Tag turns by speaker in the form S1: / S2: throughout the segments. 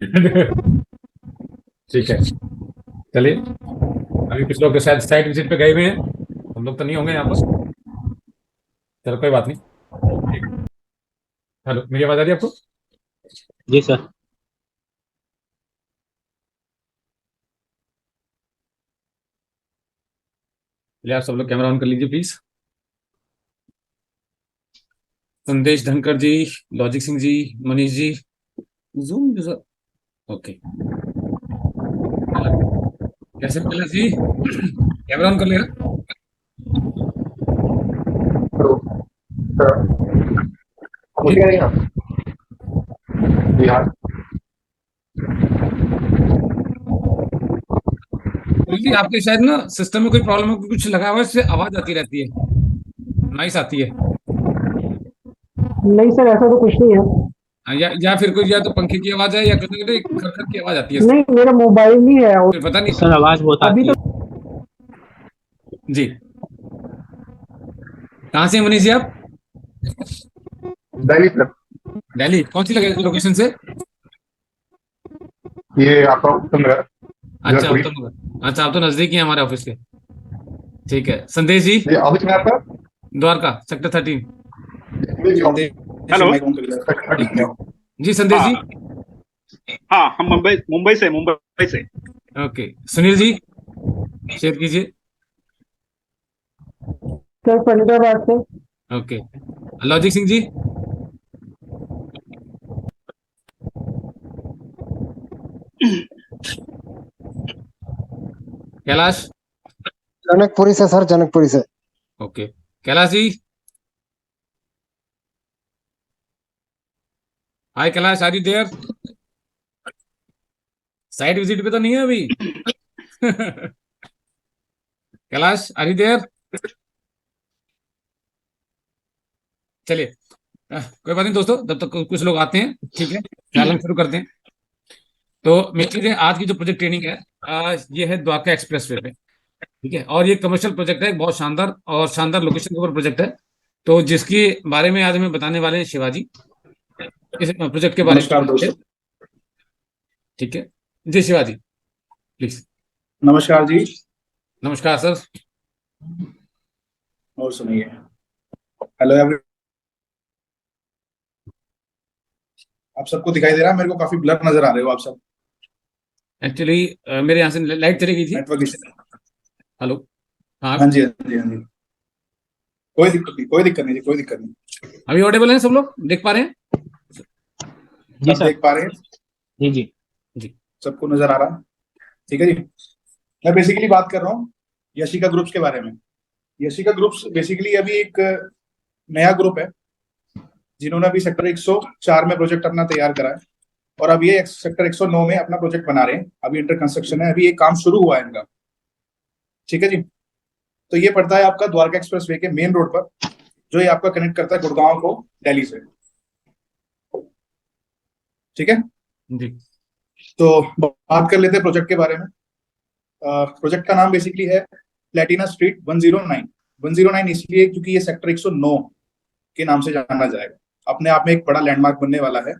S1: ठीक है, चलिए। अभी कुछ लोग तो शायद साइट विजिट पे गए हुए हैं, हम लोग तो नहीं होंगे यहाँ पर। चलो कोई बात नहीं। ठीक। हेलो, मेरी आवाज आ रही है आपको?
S2: जी सर।
S1: चलिए, आप सब लोग कैमरा ऑन कर लीजिए प्लीज। संदेश धनखड़ जी, लॉजिक सिंह जी, Manish ji, zoom user. Okay. कैसे कैलाश जी? कैमरा ऑन कर लिया?
S3: मुझे
S1: ठीक।
S3: नहीं आता। बिहार।
S1: सुनील जी, आपके शायद ना सिस्टम में कोई प्रॉब्लम है, कुछ लगा हुआ है, इससे आवाज आती रहती है, नॉइस आती है।
S3: नहीं सर, ऐसा तो कुछ नहीं है।
S1: या फिर कोई, या तो पंखे की आवाज है या कुछ ना कुछ खरखर की आवाज आती है इससे।
S3: नहीं, मेरा मोबाइल ही है और
S1: फिर पता नहीं।
S2: सर आवाज बहुत
S3: अभी
S2: आती है।
S3: तक।
S1: जी। कहाँ से हैं मनीष जी आप?
S3: दिल्ली सर।
S1: दिल्ली कौन सी लगे लोकेशन से?
S3: ये आपका उत्तम नगर,
S1: अच्छा,
S3: जगतपुरी।
S1: उत्तम नगर। अच्छा, आप तो नजदीक ही हैं हमारे ऑफिस के। ठीक है, संदेश जी।
S3: ये ऑफिस में आपका।
S1: द्वारका सेक्टर 13।
S4: संदेश
S5: हेलो।
S4: माइक ऑन कर लिया।
S1: जी संदेश जी।
S5: हाँ हाँ, हम मुंबई मुंबई से।
S1: ओके, सुनील जी शेयर कीजिए।
S3: सर फरीदाबाद से।
S1: ओके, लॉजिक सिंह जी। कैलाश।
S6: जनकपुरी से सर, जनकपुरी से।
S1: Okay, Kailash ji. Hi Kailash, are you there? Site visit पे तो नहीं है अभी? Kailash, are you there? चलिए, कोई बात नहीं दोस्तों, जब तक कुछ लोग आते हैं, ठीक है, फिलहाल हम शुरू करते हैं। तो मेरी चीजें, आज की जो प्रोजेक्ट ट्रेनिंग है, ये है द्वारका एक्सप्रेस वे पे। ठीक है, और ये कमर्शियल प्रोजेक्ट है, एक बहुत शानदार और शानदार लोकेशन के ऊपर प्रोजेक्ट है। तो जिसके बारे में आज हमें बताने वाले हैं शिवाजी, इस प्रोजेक्ट के बारे
S4: नमस्कार
S1: में।
S4: दोस्तों।
S1: ठीक है, जी शिवाजी प्लीज।
S4: नमस्कार जी।
S1: नमस्कार सर।
S4: और सुनिए। Hello every. आप सबको दिखाई दे रहा है? मेरे को काफी ब्लर नजर आ रहे हो आप सब।
S1: एक्चुअली मेरे यहाँ से लाइट चली गई थी।
S4: Network issue.
S1: हेलो। हाँ।
S4: हाँ जी, हाँ जी, हाँ जी। कोई दिक्कत नहीं, कोई दिक्कत नहीं जी, कोई दिक्कत नहीं।
S1: अभी ऑडिबल हैं सब लोग, देख पा रहे हैं?
S2: जी
S4: सब
S2: सर।
S4: देख पा रहे हैं?
S2: जी जी।
S1: जी।
S4: सबको नजर आ रहा है? ठीक है जी। मैं बेसिकली बात कर रहा हूँ यशिका ग्रुप्स के बारे में। यशिका ग्रुप्स बेसिकली अभी एक नया ग्रुप है, जिन्होंने अभी सेक्टर 104 में प्रोजेक्ट अपना तैयार करा है। और अब ये सेक्टर 109 में अपना प्रोजेक्ट बना रहे हैं। अभी इंटर कंस्ट्रक्शन है, अभी ये काम शुरू हुआ है इनका। ठीक है जी। तो ये पड़ता है आपका द्वारका एक्सप्रेस वे के मेन रोड पर, जो ये आपका कनेक्ट करता है गुड़गांव को दिल्ली से। ठीक है।
S1: जी।
S4: तो बात कर लेते हैं प्रोजेक्ट के बारे में। प्रोजेक्ट का नाम बेसिकली है प्लेटिना स्ट्रीट 109। 109 इसलिए क्योंकि ये सेक्टर 109 के नाम से जाना जाएगा। अपने आप में एक बड़ा लैंडमार्क बनने वाला है।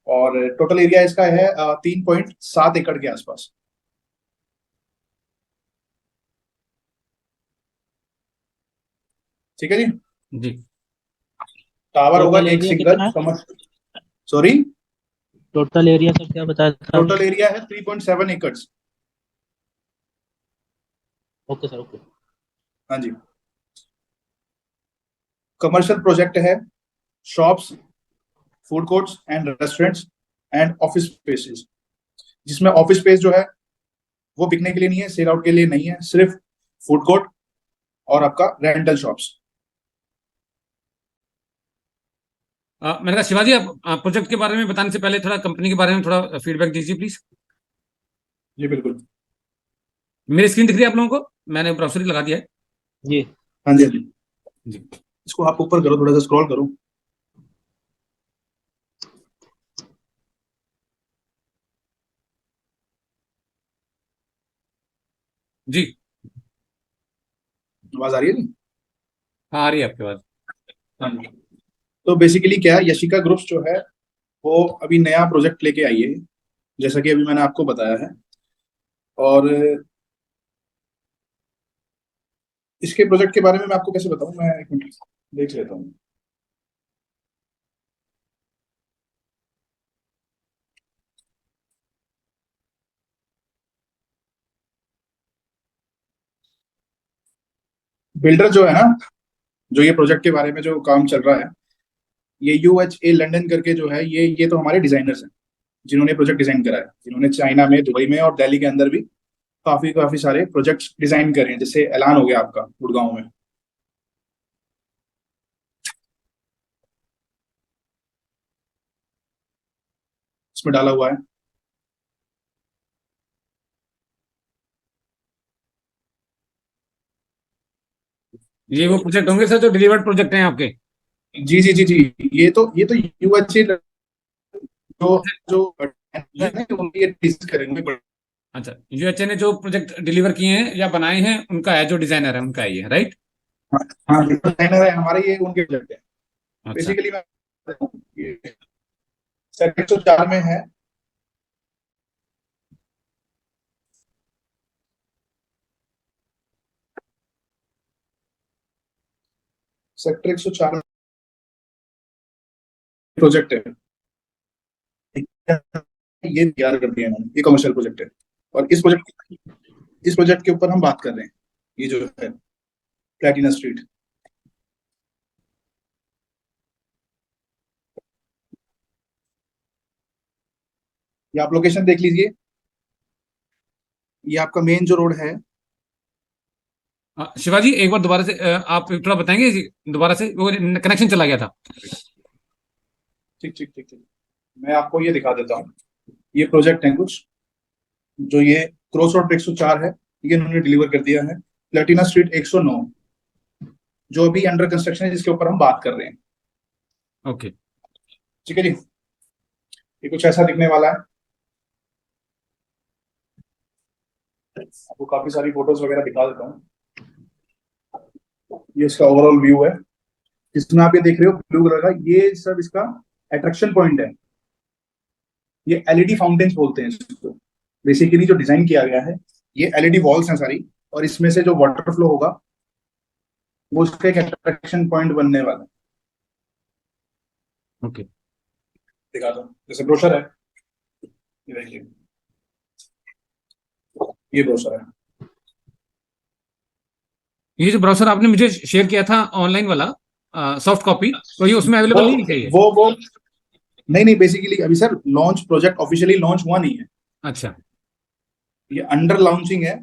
S4: और टोटल एरिया इसका है 3.7 एकड़ के आसपास। ठीक है जी।
S1: जी।
S4: टावर होगा
S2: टोटल
S4: एक
S2: एरिया
S4: सिंगल
S2: कितना है?
S4: कमर। सॉरी।
S2: टोटल एरिया सर क्या बताया था आपने?
S4: टोटल एरिया है 3.7 एकड़।
S2: Okay sir, okay.
S4: हाँ जी। कमर्शियल प्रोजेक्ट है। Shops, food courts and restaurants and office spaces. जिसमें ऑफिस स्पेस जो है वो बिकने के लिए नहीं है, सेल आउट के लिए नहीं है, सिर्फ फूड कोर्ट और आपका रेंटल शॉप्स।
S1: मैंने कहा शिवाजी, आप प्रोजेक्ट के बारे में बताने से पहले थोड़ा कंपनी के बारे में थोड़ा फीडबैक दीजिए प्लीज।
S4: जी बिल्कुल।
S1: मेरी स्क्रीन दिख रही है आप लोगों को? मैंने ब्राउजर लगा दिया है।
S2: जी।
S4: हाँ जी, हाँ जी।
S1: जी।
S4: इसको आप ऊपर करो, थोड़ा सा स्क्रॉल करो।
S1: जी।
S4: आवाज आ रही है?
S1: हाँ, आ रही है आपके पास।
S4: हाँ जी। तो बेसिकली क्या है, यशिका ग्रुप्स जो है वो अभी नया प्रोजेक्ट लेके आई है। जैसा कि अभी मैंने आपको बताया है। और इसके प्रोजेक्ट के बारे में मैं आपको कैसे बताऊं, मैं एक मिनट देख लेता हूँ। बिल्डर जो है ना, जो ये प्रोजेक्ट के बारे में जो काम चल रहा है, ये UHA लंदन करके जो है, ये तो हमारे डिजाइनर्स हैं जिन्होंने प्रोजेक्ट डिजाइन करा है, जिन्होंने चाइना में, दुबई में और दिल्ली के अंदर भी काफी काफी सारे प्रोजेक्ट्स डिजाइन करे हैं। जैसे ऐलान हो गया आपका गुड़गांव में। इसमें डाला हुआ है।
S1: ये वो प्रोजेक्ट होंगे सर जो डिलीवर्ड प्रोजेक्ट हैं आपके?
S4: जी जी जी जी, ये तो UHA जो जो है ना, उनकी ये डिजाइन करेंगे।
S1: अच्छा, यूएचए ने जो प्रोजेक्ट डिलीवर किए हैं या बनाए हैं उनका है, जो डिजाइनर है उनका है ये, राइट?
S4: हाँ हाँ, डिजाइनर है हमारे, ये उनके प्रोजेक्ट है।
S1: अच्छा।
S4: बेसिकली मैं ये सेक्टर 104 में है। सेक्टर 104 प्रोजेक्ट है, ये तैयार कर दिया इन्होंने, ये कमर्शियल प्रोजेक्ट है। और इस प्रोजेक्ट के ऊपर हम बात कर रहे हैं, ये जो है प्लेटिना स्ट्रीट। ये आप लोकेशन देख लीजिए, ये आपका मेन जो रोड है।
S1: शिवाजी एक बार दोबारा से आप थोड़ा बताएंगे दोबारा से, वो कनेक्शन चला गया था।
S4: ठीक ठीक ठीक ठीक, मैं आपको ये दिखा देता हूँ। ये प्रोजेक्ट है कुछ, जो ये क्रॉस रोड 104 है, ये इन्होंने डिलीवर कर दिया है। प्लेटिना स्ट्रीट 109 जो अभी अंडर कंस्ट्रक्शन है, जिसके ऊपर हम बात कर रहे हैं।
S1: ओके।
S4: ठीक है जी, ये कुछ ऐसा दिखने वाला है। आपको काफी सारी फोटोज वगैरह दिखा देता हूँ। ये इसका ओवरऑल व्यू है, जिसमें आप ये देख रहे हो ब्लू कलर का, ये सब इसका अट्रैक्शन पॉइंट है। ये LED फाउंटेन्स बोलते हैं इसको। बेसिकली जो डिजाइन किया गया है, ये LED वॉल्स हैं सारी, और इसमें से जो वाटर फ्लो होगा वो इसका एक अट्रैक्शन पॉइंट बनने वाला है।
S1: ओके।
S4: दिखा दो, जैसे ब्रोशर है, ये देखिए, ये ब्रोशर है।
S1: ये जो ब्राउजर आपने मुझे शेयर किया था ऑनलाइन वाला सॉफ्ट कॉपी, तो ये उसमें अवेलेबल नहीं है क्या ये?
S4: वो नहीं नहीं, बेसिकली अभी sir launch, project officially launch हुआ नहीं है।
S1: अच्छा।
S4: ये अंडर लॉन्चिंग है।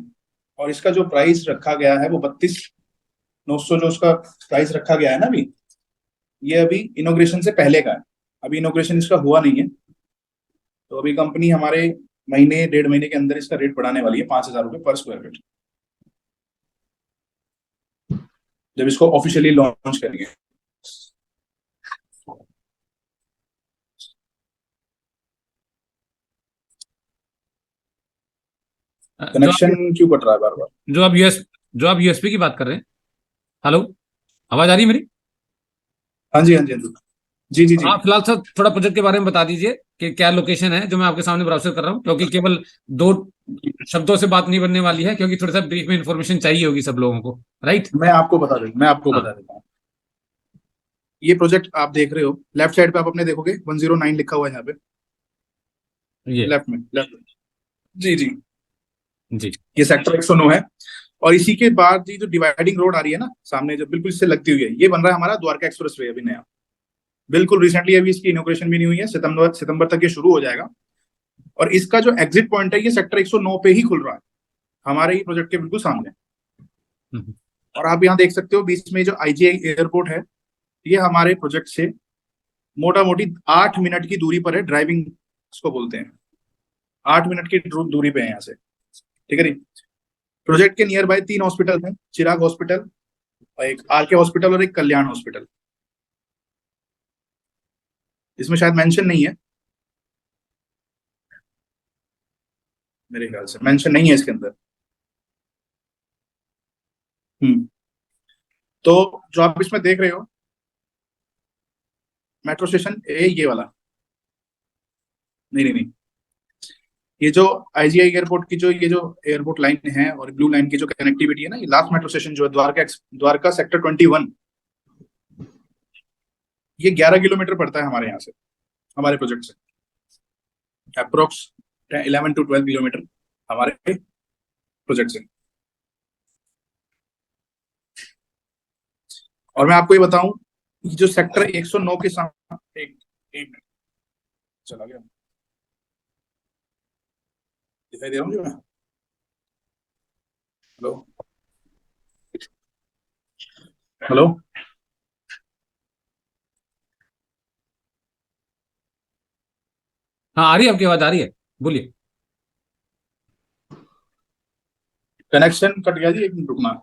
S4: और इसका जो प्राइस रखा गया है वो 32,900 जो उसका प्राइस रखा गया है ना अभी, ये अभी इनोग्रेशन से पहले का है। अभी इनोग्रेशन इसका हुआ नहीं है, तो अभी कंपनी हमारे महीने 1.5 महीने के अंदर इसका रेट बढ़ाने वाली है, 5,000 रुपये पर स्क्वायर फीट, जब इसको ऑफिशियली लॉन्च करेंगे। कनेक्शन क्यों कट रहा है बार बार?
S1: जो आप यूएसपी की बात कर रहे हैं, हेलो, आवाज आ रही है मेरी?
S4: हाँ जी हाँ जी हाँ जी, जी जी जी।
S1: आप फिलहाल सर थोड़ा प्रोजेक्ट के बारे में बता दीजिए कि क्या लोकेशन है, जो मैं आपके सामने ब्राउजर कर रहा हूँ, क्योंकि केवल दो शब्दों से बात नहीं बनने वाली है, क्योंकि थोड़ा सा ब्रीफ में इंफॉर्मेशन चाहिए होगी सब लोगों को, राइट?
S4: मैं आपको
S1: हाँ।
S4: बता देता हूँ। ये प्रोजेक्ट आप देख रहे हो, लेफ्ट साइड पे आप अपने देखोगे 109 लिखा हुआ है यहाँ पे,
S1: ये
S4: लेफ्ट में, लेफ्ट में। जी जी,
S1: जी।
S4: ये सेक्टर 109 है। और इसी के बाद ये जो डिवाइडिंग रोड आ रही है ना सामने, जो बिल्कुल इससे लगती हुई है, ये बन रहा है हमारा द्वारका एक्सप्रेस वे, अभी नया, बिल्कुल रिसेंटली, अभी इसकी इनोग्रेशन भी नहीं हुई है, सितंबर तक ये शुरू हो जाएगा। और इसका जो एग्जिट पॉइंट है, ये सेक्टर 109 पे ही खुल रहा है, हमारे ही प्रोजेक्ट के बिल्कुल सामने।
S1: हम्म।
S4: और आप यहाँ देख सकते हो बीच में जो IGI एयरपोर्ट है, ये हमारे प्रोजेक्ट से मोटा मोटी 8 मिनट की दूरी पर है, ड्राइविंग इसको बोलते हैं। 8 मिनट की दूरी पे है यहाँ से। ठीक है जी। प्रोजेक्ट के नियर बाय 3 हॉस्पिटल हैं, चिराग हॉस्पिटल, और एक RK हॉस्पिटल, और एक कल्याण हॉस्पिटल। इसमें शायद मेंशन नहीं है, मेरे ख्याल से मेंशन नहीं है इसके अंदर। तो जो आप इसमें देख रहे हो मेट्रो स्टेशन, ये वाला, नहीं नहीं नहीं, ये जो आईजीआई एयरपोर्ट की जो ये जो एयरपोर्ट लाइन है और ब्लू लाइन की जो कनेक्टिविटी है ना, ये लास्ट मेट्रो स्टेशन जो है द्वारका सेक्टर 21, ये 11 किलोमीटर पड़ता है हमारे यहाँ से, हमारे प्रोजेक्ट से अप्रोक्स 11 to 12 किलोमीटर हमारे प्रोजेक्ट से। और मैं आपको ये बताऊं, ये जो सेक्टर 109 के सामने एक मिनट चला गया, दिखाई दे रहा हूँ जो मैं, हेलो हेलो,
S1: हाँ आ रही है, आपकी आवाज आ रही है, बोलिए।
S4: कनेक्शन कट गया जी, एक मिनट रुकना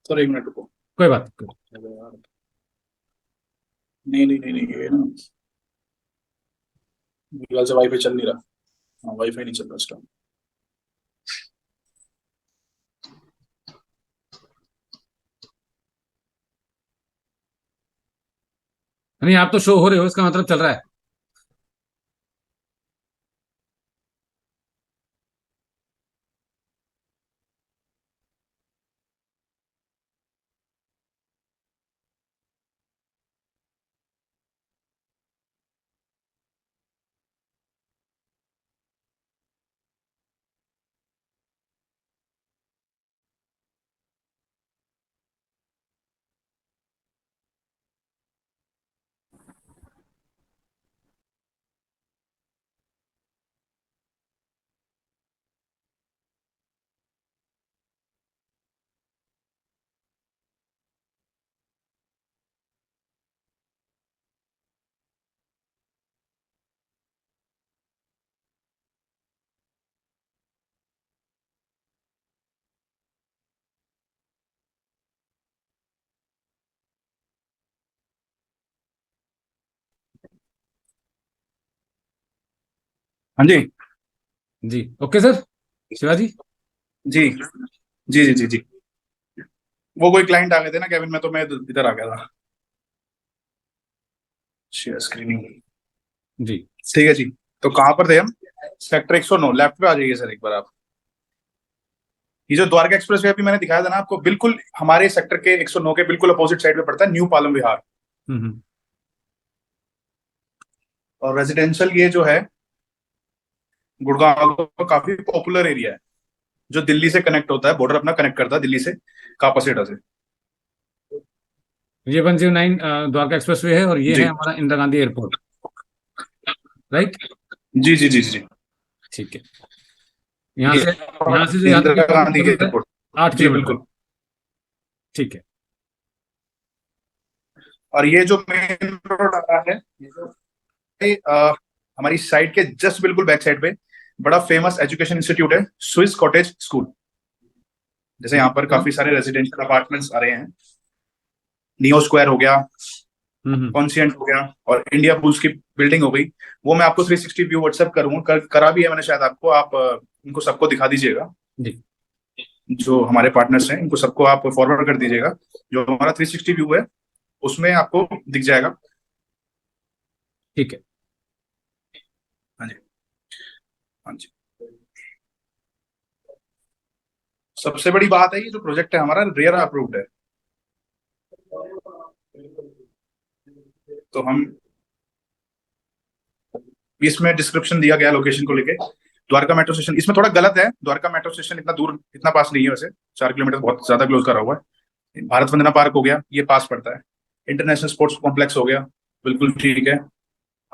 S4: सर, एक मिनट रुको।
S1: कोई बात नहीं।
S4: नहीं नहीं नहीं नहीं, ये ना मोबाइल से वाईफाई चल नहीं रहा। हाँ, वाईफाई नहीं चल रहा इसका।
S1: नहीं, आप तो शो हो रहे हो, इसका मतलब चल रहा है।
S4: हाँ जी
S1: जी ओके सर, शिवाजी।
S4: जी जी जी जी जी, वो कोई क्लाइंट आ गए थे ना केविन में, तो मैं इधर आ गया था, शेयर स्क्रीनिंग।
S1: जी
S4: ठीक है जी, तो कहाँ पर थे हम? सेक्टर 109, लेफ्ट पे आ जाइए सर एक बार आप। ये जो द्वारका एक्सप्रेस वे अभी मैंने दिखाया था ना आपको, बिल्कुल हमारे सेक्टर के 109 के बिल्कुल अपोजिट साइड पे पड़ता है न्यू पालम विहार।
S1: हम्म।
S4: और रेजिडेंशियल ये जो है गुड़गांव का काफी पॉपुलर एरिया है, जो दिल्ली से कनेक्ट होता है, बॉर्डर अपना कनेक्ट करता है दिल्ली से, कापासेटा से।
S1: ये 109 द्वारका एक्सप्रेस वे है, और ये
S4: जी
S1: है हमारा इंदिरा गांधी एयरपोर्ट, राइट।
S4: जी जी जी जी,
S1: ठीक है। यहाँ
S4: ये
S1: से जो यहाँ तक
S4: इंदिरा
S1: कितना
S4: गांधी
S1: किलोमीटर है?
S4: एयरपोर्ट।
S1: 8
S4: जी
S1: किलोमीटर।
S4: बिल्कुल।
S1: ठीक है।
S4: और ये जो मेन रोड आ रहा है, ये हमारी साइड के जस्ट बिल्कुल बैक साइड पे बड़ा फेमस एजुकेशन इंस्टीट्यूट है, स्विस कॉटेज स्कूल। जैसे यहाँ पर काफी सारे रेजिडेंशियल अपार्टमेंट्स आ रहे हैं, नियो स्क्वायर हो गया, कॉन्सियंट हो गया, और इंडिया बुल्स की बिल्डिंग हो गई। वो मैं आपको 360 व्यू व्हाट्सएप करूंगा, करा भी है मैंने शायद आपको, आप इनको सबको दिखा दीजिएगा।
S1: जी
S4: जो हमारे पार्टनर्स हैं इनको सबको आप फॉरवर्ड कर दीजिएगा, जो हमारा 360 व्यू है उसमें आपको दिख जाएगा।
S1: ठीक है।
S4: हाँ जी हाँ जी। सबसे बड़ी बात है, ये जो प्रोजेक्ट है हमारा रेरा अप्रूव्ड है, तो हम इसमें डिस्क्रिप्शन दिया गया लोकेशन को लेके। द्वारका मेट्रो स्टेशन इसमें थोड़ा गलत है, द्वारका मेट्रो स्टेशन इतना दूर, इतना पास नहीं है वैसे, 4 किलोमीटर बहुत ज्यादा क्लोज करा हुआ है। भारत वंदना पार्क हो गया, ये पास पड़ता है। इंटरनेशनल स्पोर्ट्स कॉम्प्लेक्स हो गया, बिल्कुल ठीक है।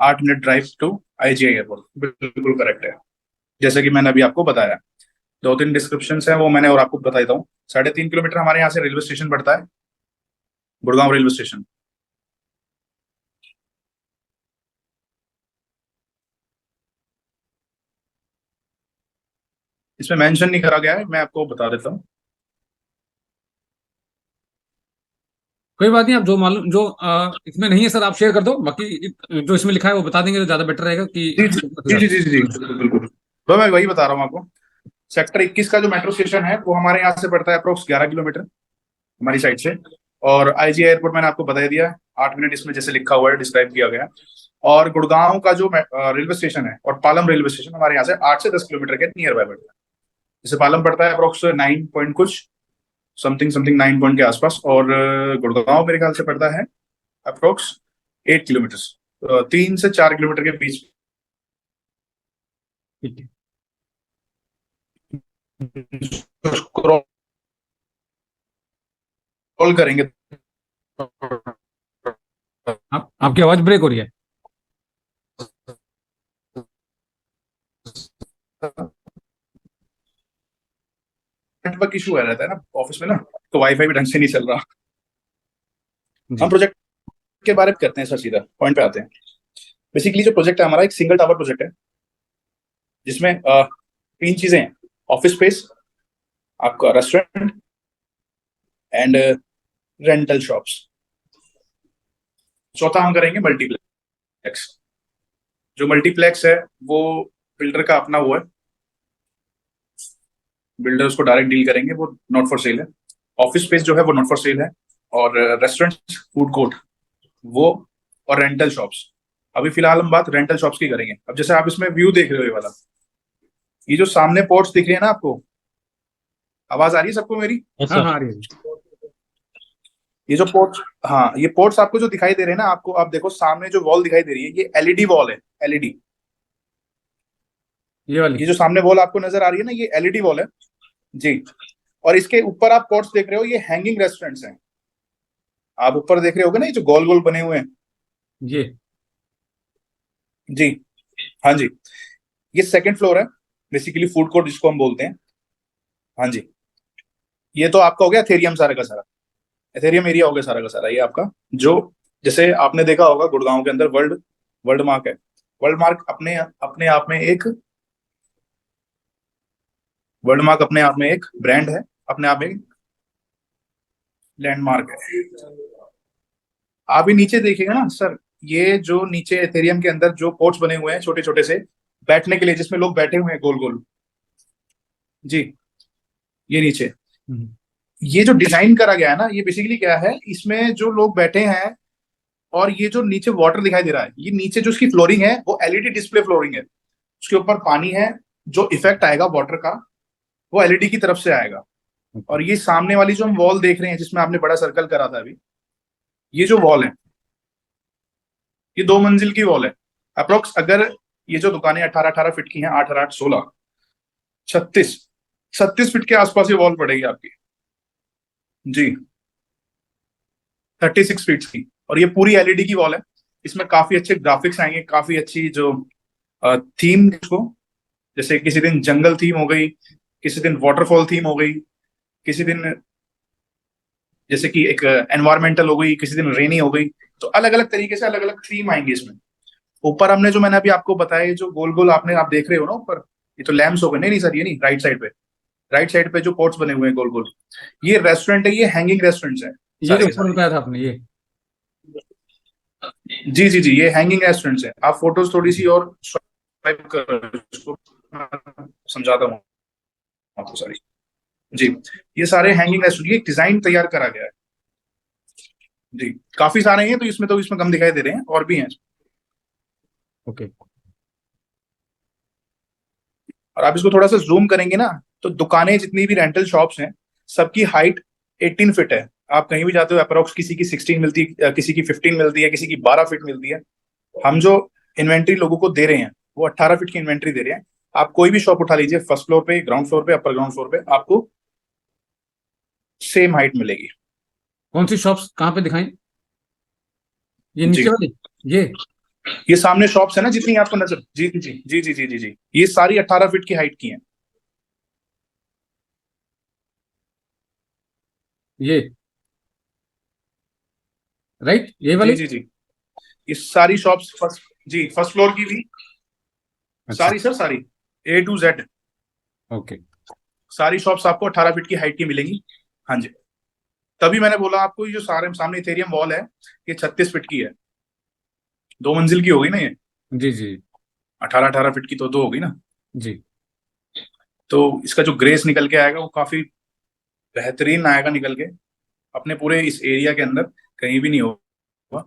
S4: 8 minute drive to IGI airport, बिल्कुल करेक्ट है, जैसे कि मैंने अभी आपको बताया। 2-3 डिस्क्रिप्शन है वो मैंने और आपको बता देता हूँ। 3.5 किलोमीटर हमारे यहाँ से रेलवे स्टेशन पड़ता है, गुड़गांव रेलवे स्टेशन। इसमें मेंशन नहीं करा गया है, मैं आपको बता देता हूँ।
S1: कोई बात नहीं, आप जो मालूम जो इसमें नहीं है सर, आप शेयर कर दो, बाकी जो इसमें लिखा है वो बता देंगे तो ज्यादा बेटर रहेगा कि।
S4: जी जी जी जी जी बिल्कुल बिल्कुल, तो मैं वही बता रहा हूँ आपको। सेक्टर 21 का जो मेट्रो स्टेशन है वो हमारे यहाँ से पड़ता है अप्रोक्स 11 किलोमीटर हमारी साइड से। और आईजी एयरपोर्ट मैंने आपको बता दिया, 8 मिनट इसमें जैसे लिखा हुआ है, डिस्क्राइब किया गया। और गुड़गांव का जो रेलवे स्टेशन है और पालम रेलवे स्टेशन हमारे यहाँ से 8 से 10 किलोमीटर के नियर बाय पड़ता है। जैसे पालम पड़ता है अप्रोक्स 9 पॉइंट कुछ, समथिंग समथिंग 9 पॉइंट के आसपास, और गुड़गांव मेरे ख्याल से पड़ता है अप्रोक्स 8 किलोमीटर, 3 से 4 किलोमीटर के बीच।
S1: ठीक है।
S4: कॉल करेंगे।
S1: आपकी आवाज ब्रेक हो रही है।
S4: नेटवर्क इशू आ रहता है ना ऑफिस में ना, तो वाईफाई भी ढंग से नहीं चल रहा।
S1: जी।
S4: हम प्रोजेक्ट के बारे में करते हैं सर, सीधा पॉइंट पे आते हैं। बेसिकली जो प्रोजेक्ट है हमारा एक सिंगल टावर प्रोजेक्ट है, जिसमें 3 चीजें हैं: ऑफिस स्पेस, आपका रेस्टोरेंट एंड रेंटल शॉप्स। चौथा हम करेंगे मल्टीप्लेक्स। जो मल्टीप्लेक्स है वो बिल्डर का अपना वो है, बिल्डर उसको डायरेक्ट डील करेंगे, वो नॉट फॉर सेल है। ऑफिस स्पेस जो है वो नॉट फॉर सेल है, और रेस्टोरेंट, फूड कोर्ट वो, और रेंटल शॉप्स। अभी फिलहाल हम बात रेंटल शॉप्स की करेंगे। अब जैसे आप इसमें व्यू देख रहे हो, ये वाला, ये जो सामने पोर्ट्स दिख रहे हैं ना आपको, आवाज आ रही है सबको मेरी?
S2: यस
S1: हाँ
S2: सर।
S1: हाँ, आ रही है।
S4: ये जो पोर्ट्स, हाँ, ये पोर्ट्स आपको जो दिखाई दे रहे हैं ना, आपको, आप देखो सामने जो वॉल दिखाई दे रही है, ये एलईडी वॉल है, एलईडी।
S1: ये वाली।
S4: ये जो सामने वॉल आपको नजर आ रही है ना, ये एलईडी वॉल है जी। और इसके ऊपर आप पोर्ट्स देख रहे हो, ये हैंगिंग रेस्टोरेंट्स हैं। आप ऊपर देख रहे होगे ना, ये जो गोल गोल बने हुए हैं
S1: ये
S4: जी, हाँ जी, ये सेकंड फ्लोर है, बेसिकली फूड कोर्ट जिसको हम बोलते हैं। हाँ जी, ये तो आपका हो गया एथेरियम सारा का सारा, एथेरियम एरिया हो गया सारा का सारा। ये आपका जो, जैसे आपने देखा होगा गुड़गांव के अंदर वर्ल्ड वर्ल्ड मार्क है। वर्ल्ड मार्क अपने अपने आप में एक, वर्ल्ड मार्क अपने आप में एक ब्रांड है, अपने आप में एक लैंडमार्क है। आप भी नीचे देखिएगा ना सर, ये जो नीचे एथेरियम के अंदर जो पोर्ट्स बने हुए हैं छोटे छोटे से बैठने के लिए, जिसमें लोग बैठे हुए हैं गोल गोल जी, ये नीचे,
S1: हम्म,
S4: ये जो डिजाइन करा गया है ना, ये बेसिकली क्या है, इसमें जो लोग बैठे हैं, और ये जो नीचे वाटर दिखाई दे रहा है, ये नीचे जो इसकी फ्लोरिंग है वो एलईडी डिस्प्ले फ्लोरिंग है। उसके ऊपर पानी है, जो इफेक्ट आएगा वाटर का वो एलईडी की तरफ से आएगा। और ये सामने वाली जो हम वॉल देख रहे हैं, जिसमें आपने बड़ा सर्कल करा था अभी, ये जो वॉल है, ये 2 मंजिल की वॉल है अप्रोक्स। अगर ये जो दुकानें 18-18 फीट की हैं, 8 और 8 16, 36 फीट के आसपास ये वॉल पड़ेगी आपकी जी, 36 फीट की। और ये पूरी एलईडी की वॉल है। इसमें काफी अच्छे ग्राफिक्स आएंगे, काफी अच्छी जो थीम को, जैसे किसी दिन जंगल थीम हो गई, किसी दिन वाटरफॉल थीम हो गई, किसी दिन जैसे कि एक एनवायरमेंटल हो गई, किसी दिन रेनी हो गई। तो अलग अलग तरीके से अलग अलग थीम आएंगे इसमें। ऊपर हमने जो, मैंने अभी आपको बताया, ये जो गोल गोल आप देख रहे हो ना ऊपर, ये तो लैम्प्स हो गए। नहीं नहीं सर, ये नहीं, राइट साइड पे, राइट साइड पे जो पोर्ट्स बने हुए हैं गोल गोल, ये रेस्टोरेंट है, ये हैंगिंग रेस्टोरेंट्स है
S1: ये
S4: सारे
S1: जो
S4: के
S1: ऊपर
S4: सारे।
S1: बताया था आपने, ये
S4: जी जी जी, ये हैंगिंग रेस्टोरेंट्स है। आप फोटोज थोड़ी सी और स्वाइप कर, इसको मैं समझाता हूँ आपको सारी जी। ये सारे हैंगिंग रेस्टोरेंट, ये डिजाइन तैयार करा गया है जी। काफी सारे हैं, तो इसमें कम दिखाई दे रहे हैं, और भी हैं।
S1: ओके।
S4: और आप इसको थोड़ा सा जूम करेंगे ना, तो दुकानें जितनी भी रेंटल शॉप्स हैं, सबकी हाइट 18 फीट है। आप कहीं भी जाते हो अप्रोक्स किसी की 16 मिलती है, किसी की 15 मिलती है, किसी की 12 फीट मिलती है। हम जो इन्वेंट्री लोगों को दे रहे हैं वो 18 फीट की इन्वेंट्री दे रहे हैं। आप कोई भी शॉप उठा लीजिए, फर्स्ट फ्लोर पे, ग्राउंड फ्लोर पे, अपर ग्राउंड फ्लोर पे, आपको सेम हाइट मिलेगी।
S1: कौन सी शॉप्स कहाँ पे दिखाएं? ये
S4: जी,
S1: नीचे वाली,
S4: ये सामने शॉप्स है ना जितनी आपको नजर, जी जी जी जी जी जी जी, ये सारी 18 फीट की हाइट की हैं।
S1: ये राइट, ये
S4: जी
S1: वाली।
S4: जी जी, ये सारी शॉप्स फर्स्ट, जी, फर्स्ट फ्लोर की भी
S1: अच्छा।
S4: सारी, सर सारी A to Z
S1: ओके।
S4: सारी शॉप्स आपको 18 फीट की हाइट की मिलेंगी। हाँ जी, तभी मैंने बोला आपको, ये जो सारे सामने इथेरियम वॉल है, ये 36 फीट की है। 2 मंजिल की होगी ना ये,
S1: जी जी
S4: 18-18 फीट की तो 2 होगी ना।
S1: जी।
S4: तो इसका जो ग्रेस निकल के आएगा वो काफी बेहतरीन आएगा निकल के, अपने पूरे इस एरिया के अंदर कहीं भी नहीं होगा।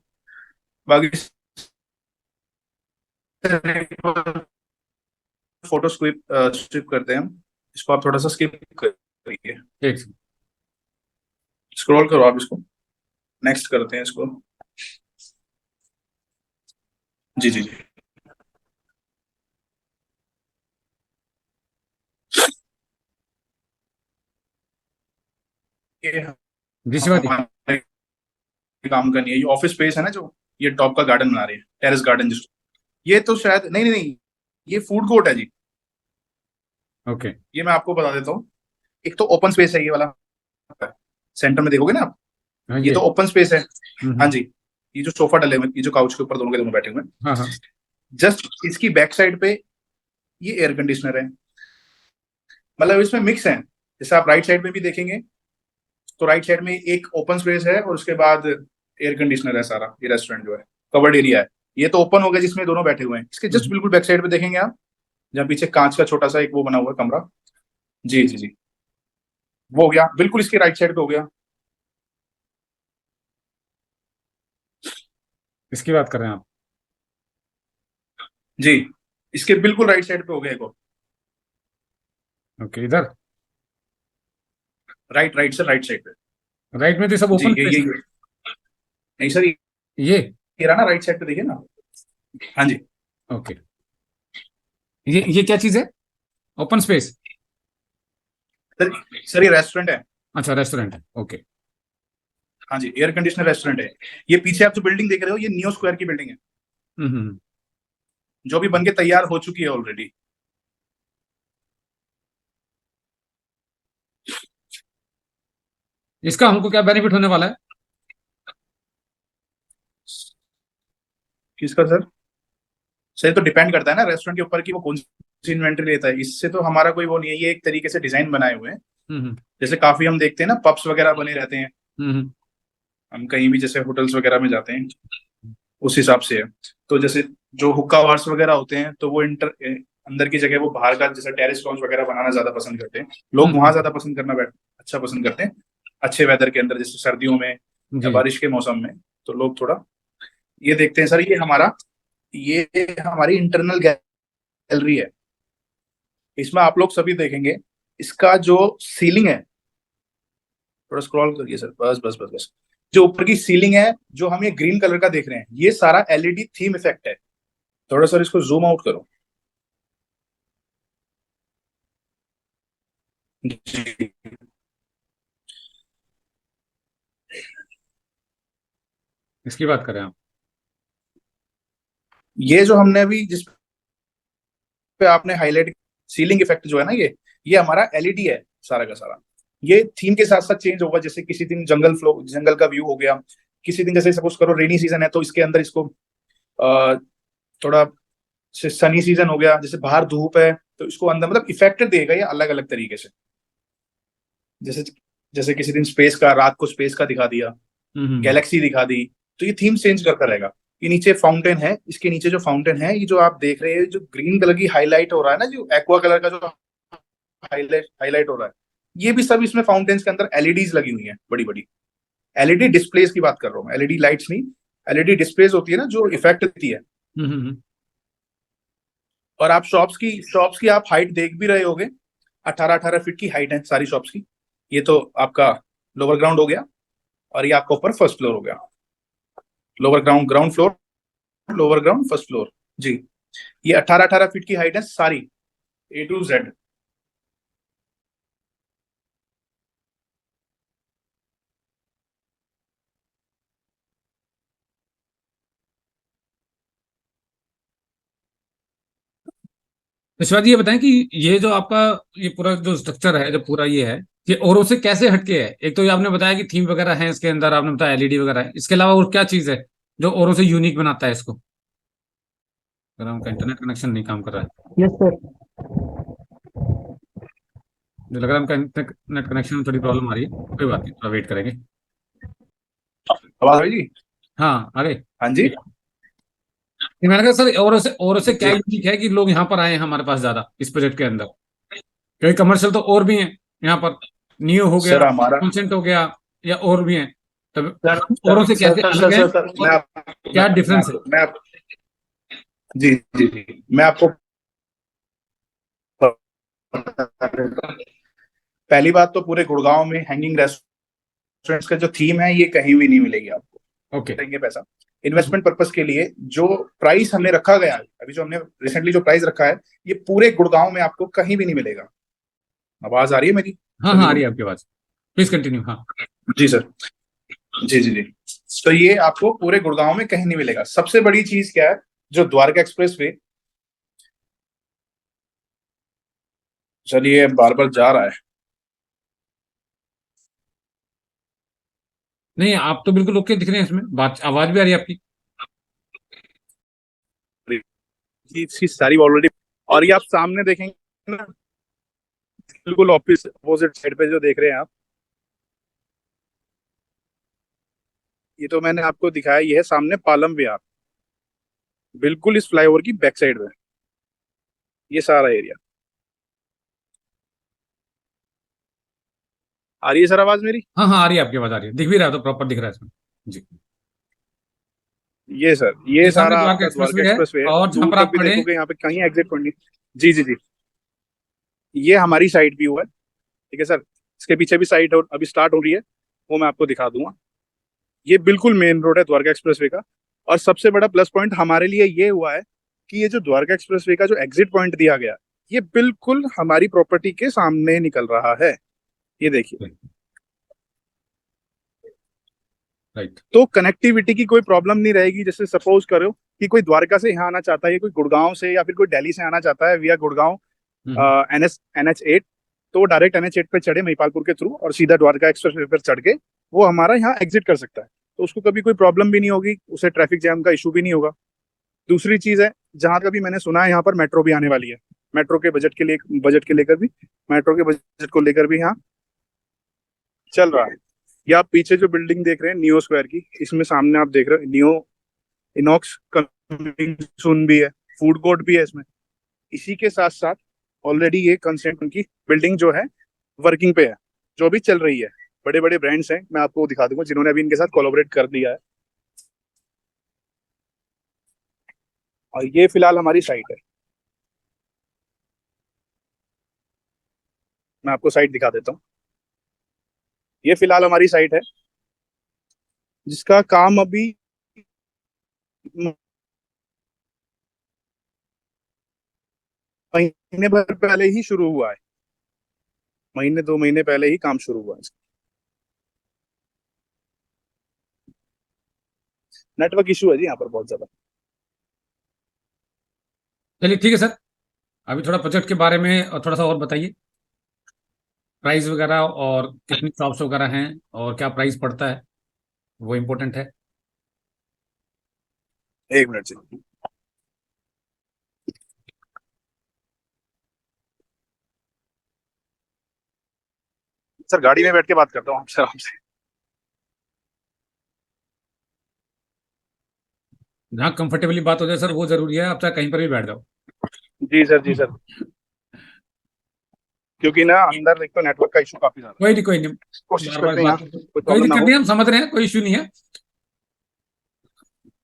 S4: बाकी फोटो स्किप करते हैं हम, इसको आप थोड़ा सा स्किप करिए,
S1: ठीक।
S4: स्क्रॉल करो आप इसको, नेक्स्ट करते हैं इसको। जी जी जी। ये
S1: जी शिवाजी।
S4: हमारे काम का नहीं है, ये ऑफिस स्पेस है ना जो, ये टॉप का गार्डन बना रही है, टेरेस गार्डन जिसको, ये तो शायद नहीं नहीं नहीं, ये फूड कोर्ट है जी।
S1: ओके।
S4: ये मैं आपको बता देता हूँ, एक तो ओपन स्पेस है ये वाला, सेंटर में देखोगे ना आप,
S1: हाँ
S4: ये तो ओपन स्पेस है। हाँ
S1: हम्म।
S4: जी, ये जो सोफा डले हुए, ये जो काउच के ऊपर दोनों के दोनों बैठे हुए हैं,
S1: हाँ हाँ।
S4: जस्ट इसकी बैक साइड पे ये एयर कंडीशनर है। मतलब इसमें मिक्स है, जैसे आप राइट साइड में भी देखेंगे तो राइट साइड में एक ओपन स्पेस है और उसके बाद एयर कंडीशनर है सारा, ये रेस्टोरेंट जो है कवर्ड एरिया है। ये तो ओपन हो गया जिसमें दोनों बैठे हुए हैं, इसके जस्ट बिल्कुल बैक साइड पे देखेंगे आप, जहाँ पीछे कांच का छोटा सा एक वो बना हुआ है कमरा। जी जी जी, वो हो गया बिल्कुल इसके राइट साइड पे हो गया।
S1: इसकी बात कर रहे हैं आप?
S4: जी, इसके बिल्कुल राइट साइड पे हो गया एक और।
S1: ओके, इधर
S4: राइट राइट से राइट साइड पे।
S1: राइट में तो सब
S4: जी
S1: ओपन
S4: ये
S1: स्पेस
S4: नहीं सर,
S1: ये।
S4: ये रहा ना राइट साइड पे, देखिए ना। हाँ जी।
S1: ओके, ये क्या चीज है? Open space?
S4: सर सर ये रेस्टोरेंट है।
S1: अच्छा, रेस्टोरेंट है। ओके।
S4: हाँ जी, एयर कंडीशनर रेस्टोरेंट है। ये पीछे आप जो बिल्डिंग देख रहे हो, ये नियो स्क्वायर की बिल्डिंग है,
S1: हम्म।
S4: जो भी बन के तैयार हो चुकी है ऑलरेडी।
S1: इसका हमको क्या बेनिफिट होने वाला है?
S4: किसका सर? सर तो डिपेंड करता है ना रेस्टोरेंट के ऊपर कि वो कौन सी इन्वेंट्री लेता है, इससे तो हमारा कोई वो नहीं है, ये एक तरीके से डिजाइन बनाए हुए हैं।
S1: हम्म
S4: जैसे काफी हम देखते हैं ना पब्स वगैरह बने रहते हैं,
S1: हम्म
S4: हम कहीं भी जैसे होटल्स वगैरह में जाते हैं, उस हिसाब से है। तो जैसे जो हुक्का बार्स वगैरह होते हैं, तो वो अंदर की जगह वो बाहर का जैसे टेरेस लॉन्ज वगैरह बनाना ज्यादा पसंद करते हैं लोग, वहां ज्यादा पसंद करना अच्छा पसंद करते हैं, अच्छे वेदर के अंदर, जैसे सर्दियों में या
S1: जी।
S4: बारिश के मौसम में। तो लोग थोड़ा ये देखते हैं। सर ये हमारी इंटरनल गैलरी है, इसमें आप लोग सभी देखेंगे, इसका जो सीलिंग है, थोड़ा स्क्रॉल करिए सर, बस बस बस बस, जो ऊपर की सीलिंग है, जो हम ये ग्रीन कलर का देख रहे हैं, ये सारा एलईडी थीम इफेक्ट है। थोड़ा सर इसको जूम आउट करो। जी,
S1: इसकी बात करें आप?
S4: ये जो हमने अभी जिस पे आपने हाईलाइट, सीलिंग इफेक्ट जो है ना, ये हमारा एलईडी है सारा का सारा। ये थीम के साथ साथ चेंज होगा, जैसे किसी दिन जंगल का व्यू हो गया, किसी दिन जैसे सपोज करो रेनी सीजन है तो इसके अंदर इसको थोड़ा सनी सीजन हो गया, जैसे बाहर धूप है तो इसको अंदर, मतलब इफेक्ट देगा ये अलग अलग तरीके से। जैसे जैसे किसी दिन स्पेस का, रात को स्पेस का दिखा दिया,
S1: हम्म।
S4: गैलेक्सी दिखा दी, तो ये थीम चेंज करता रहेगा। ये नीचे फाउंटेन है, इसके नीचे जो फाउंटेन है, ये जो आप देख रहे हैं, जो ग्रीन कलर की हाईलाइट हो रहा है ना, जो एक्वा कलर का जो हाईलाइट हो रहा है, ये भी सब इसमें फाउंटेन्स के अंदर एलईडीज लगी हुई है, बड़ी बड़ी एलईडी डिस्प्लेस की बात कर रहा हूँ, एलईडी लाइट्स नहीं, एलईडी डिस्प्लेस होती है ना जो इफेक्ट देती है।
S1: हम्म।
S4: और आप शॉप्स की आप हाइट देख भी रहे होगे, 18-18 फीट की हाइट है सारी शॉप्स की। ये तो आपका लोअर ग्राउंड हो गया, और ये आपका ऊपर फर्स्ट फ्लोर हो गया। Lower ground, ground floor, lower ground, first floor. जी, ये 18-18 फीट की हाइट है सारी, ए टू जेड।
S1: तो शिवाजी ये बताएं कि ये जो आपका ये पूरा जो स्ट्रक्चर है, जो पूरा ये है, ये औरों से कैसे हटके है? एक तो ये आपने बताया कि थीम वगैरह है इसके अंदर, आपने बताया एलईडी वगैरह है, इसके अलावा और क्या चीज है जो औरों से यूनिक बनाता है इसको? अगर उनका इंटरनेट कनेक्शन नहीं काम कर रहा है,
S3: यस सर।
S1: मुझे लग रहा है उनका इंटरनेट कनेक्शन में थोड़ी प्रॉब्लम आ रही है। कोई बात नहीं, थोड़ा वेट करेंगे।
S4: आवाज आ रही जी?
S1: हाँ, आगे।
S4: हाँ जी।
S1: ये मैंने कहा सर, और से क्या
S4: जी
S1: यूनिक है कि लोग यहाँ पर आए हैं हमारे पास ज्यादा इस प्रोजेक्ट के अंदर? क्योंकि कमर्शियल तो और भी हैं यहाँ पर, नियो हो गया,
S4: सर हमारा,
S1: कॉन्सेंट हो गया, या और भी हैं। तब
S4: सर
S1: औरों से
S4: सर
S1: कैसे
S4: सर
S1: अलग
S4: सर
S1: है
S4: सर सर
S1: और क्या डिफरेंस है?
S4: जी जी जी, मैं आपको पहली बात तो पूरे गुड़गांव में हैंगिंग रेस्टोरेंट्स का जो थीम है ये कहीं भी नहीं मिलेगी आपको।
S1: ओके।
S4: देंगे पैसा इन्वेस्टमेंट पर्पस के लिए। जो प्राइस हमने रखा गया है अभी, जो हमने रिसेंटली जो प्राइस रखा है, ये पूरे गुड़गांव में आपको कहीं भी नहीं मिलेगा। आवाज आ रही है मेरी?
S1: हाँ हाँ, आ रही है आपकी आवाज, प्लीज कंटिन्यू। हाँ
S4: जी सर। जी जी जी। तो ये आपको पूरे गुड़गांव में कहीं नहीं मिलेगा। सबसे बड़ी चीज क्या है, जो द्वारका एक्सप्रेस वे, चलिए बार बार जा रहा है।
S1: नहीं, आप तो बिल्कुल ओके दिख रहे हैं, इसमें बात आवाज भी आ रही है आपकी।
S4: इसकी सारी ऑलरेडी, और ये आप सामने देखेंगे ना, बिल्कुल ऑफिस अपोजिट साइड पे जो देख रहे हैं आप, ये तो मैंने आपको दिखाया, ये है सामने पालम विहार, बिल्कुल इस फ्लाईओवर की बैक साइड में ये सारा एरिया। आ रही है सर आवाज मेरी?
S1: हाँ हाँ, आ रही है आपकी आवाज, आ रही है, दिख भी रहा है, तो प्रॉपर दिख रहा है इसमें। जी,
S4: ये सर, ये
S1: ये सामने
S4: सारा
S1: द्वारका
S4: आपका
S1: एक्सप्रेस
S4: द्वारका
S1: वे है,
S4: एक्सप्रेस वे है।
S1: और जहां
S4: दूर
S1: पर
S4: तक
S1: आप
S4: भी
S1: खड़े हैं,
S4: देखोगे यहाँ पे कहीं एग्जिट पॉइंट नहीं। जी जी जी, ये हमारी साइड व्यू है। ठीक है सर, इसके पीछे भी साइड अभी स्टार्ट हो रही है, वो मैं आपको दिखा दूंगा। ये बिल्कुल मेन रोड है द्वारका एक्सप्रेसवे का। और सबसे बड़ा प्लस पॉइंट हमारे लिए ये हुआ है कि ये जो द्वारका एक्सप्रेसवे का जो एग्जिट पॉइंट दिया गया, ये बिल्कुल हमारी प्रॉपर्टी के सामने निकल रहा है। ये देखिए,
S1: राइट।
S4: तो कनेक्टिविटी की कोई प्रॉब्लम नहीं रहेगी। जैसे सपोज करो कि कोई द्वारका से यहाँ आना चाहता है, या कोई गुड़गांव से या फिर कोई दिल्ली से आना चाहता है विया गुड़गांव NH8, तो वो डायरेक्ट NH8 पे चढ़े महिपालपुर के थ्रू और सीधा द्वारका एक्सप्रेस वे पर चढ़ के वो हमारा यहाँ एग्जिट कर सकता है। तो उसको कभी कोई प्रॉब्लम भी नहीं होगी, उसे ट्रैफिक जैम का इशू भी नहीं होगा। दूसरी चीज है, जहां तक भी मैंने सुना है यहाँ पर मेट्रो भी आने वाली है। मेट्रो के बजट के लेकर भी, मेट्रो के बजट को लेकर भी यहाँ चल रहा है। या आप पीछे जो बिल्डिंग देख रहे हैं नियो स्क्वायर की, इसमें सामने आप देख रहे हो नियो इनॉक्स कमिंग सून भी है, फूड कोर्ट भी है इसमें। इसी के साथ साथ ऑलरेडी ये कंसेंट उनकी बिल्डिंग जो है वर्किंग पे है, जो भी चल रही है। बड़े बड़े ब्रांड्स हैं, मैं आपको दिखा दूंगा जिन्होंने अभी इनके साथ कोलैबोरेट कर दिया है। और ये फिलहाल हमारी साइट है, मैं आपको साइट दिखा देता हूँ। ये फिलहाल हमारी साइट है, जिसका काम अभी महीने भर पहले ही शुरू हुआ है। महीने 2 महीने पहले ही काम शुरू हुआ है। नेटवर्क इशू है जी यहाँ पर बहुत ज्यादा।
S1: चलिए ठीक है सर, अभी थोड़ा प्रोजेक्ट के बारे में और थोड़ा सा और बताइए, प्राइस वगैरह और कितनी शॉप्स वगैरह हैं और क्या प्राइस पड़ता है, वो इम्पोर्टेंट है।
S4: एक मिनट जी। सर गाड़ी में बैठ के बात करता हूँ आपसे आराम से।
S1: जहाँ कंफर्टेबली बात हो जाए सर, वो जरूरी है, आप चाहे कहीं पर भी बैठ जाओ।
S4: जी सर, जी सर, क्योंकि ना अंदर एक तो नेटवर्क का इशू काफी ज्यादा
S1: कोई नहीं, कोई नहीं,
S4: कोशिश
S1: बार बार
S4: करते हैं
S1: बात,
S4: यहाँ कोई
S1: कोई
S4: प्रॉब्लम ना
S1: दिक्कत
S4: हो।
S1: नहीं, हम समझ रहे हैं, कोई इश्यू नहीं है,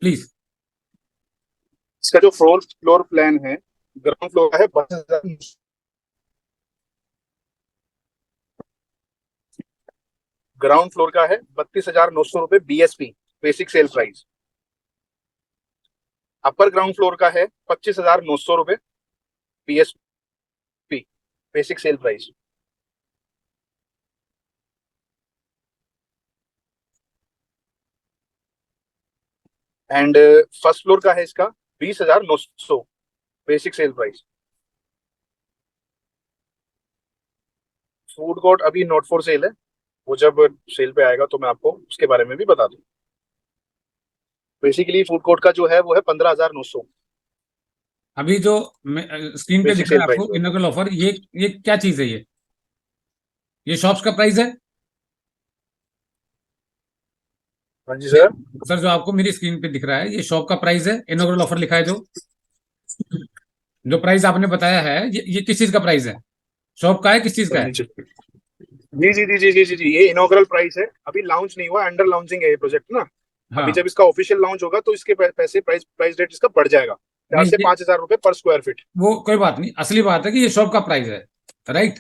S1: प्लीज।
S4: इसका जो फ्लोर प्लान है, ग्राउंड फ्लोर का है 32,000। ग्राउंड फ्लोर का है 32,900 रुपए BSP, basic sale price. Upper ground floor का है 25,900 रुपए BSP, basic sale price. And first floor का है इसका 20,900, basic sale price. Food court अभी नॉट फॉर सेल है, वो जब सेल पे आएगा तो मैं आपको उसके बारे में भी बता दूं। बेसिकली फूड कोर्ट का जो है वो है 15,900,
S1: अभी जो स्क्रीन पे
S4: बेसिक
S1: दिख रहा
S4: सेल
S1: है
S4: प्राइस।
S1: आपको इनॉग्रेल ऑफर, ये क्या चीज है? ये शॉप्स का प्राइस है
S4: हाँ जी सर।
S1: सर, जो आपको मेरी स्क्रीन पे दिख रहा है ये शॉप का प्राइस है, इनॉग्रेल ऑफर लिखा है, जो प्राइस आपने बताया है, ये किस चीज का प्राइस है? शॉप का है, किस चीज का है?
S4: जी जी जी जी जी जी जी, ये इनॉग्रल प्राइस है, अभी लॉन्च नहीं हुआ, अंडर लॉन्चिंग है ये प्रोजेक्ट ना।
S1: हाँ
S4: अभी जब इसका ऑफिशियल लॉन्च होगा तो इसके पैसे प्राइस डेट इसका बढ़ जाएगा। 4 से
S1: नहीं,
S4: 5,000 रुपए पर स्क्वायर फीट।
S1: वो कोई बात नहीं, असली बात है कि ये शॉप का प्राइस है, राइट?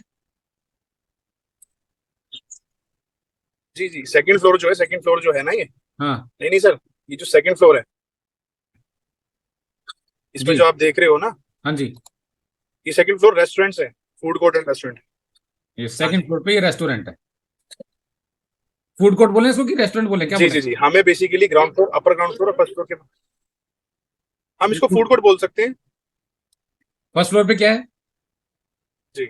S4: जी जी, सेकंड फ्लोर जो है ना ये,
S1: हाँ
S4: नहीं नहीं सर, ये जो सेकंड फ्लोर है इसमें
S1: जी,
S4: जो आप देख रहे हो ना,
S1: हाँ जी,
S4: ये सेकंड फ्लोर रेस्टोरेंट्स है, फूड कोर्ट एंड रेस्टोरेंट।
S1: ये
S4: हाँ
S1: सेकंड
S4: जी
S1: फ्लोर पे ये रेस्टोरेंट है। फूड कोर्ट बोले इसको कि रेस्टोरेंट बोले, क्या
S4: जी
S1: बोले?
S4: जी जी, हमें basically ground floor, upper ground floor और फर्स्ट फ्लोर के, हम इसको फूड कोर्ट बोल सकते हैं।
S1: फर्स्ट फ्लोर पे क्या है?
S4: जी,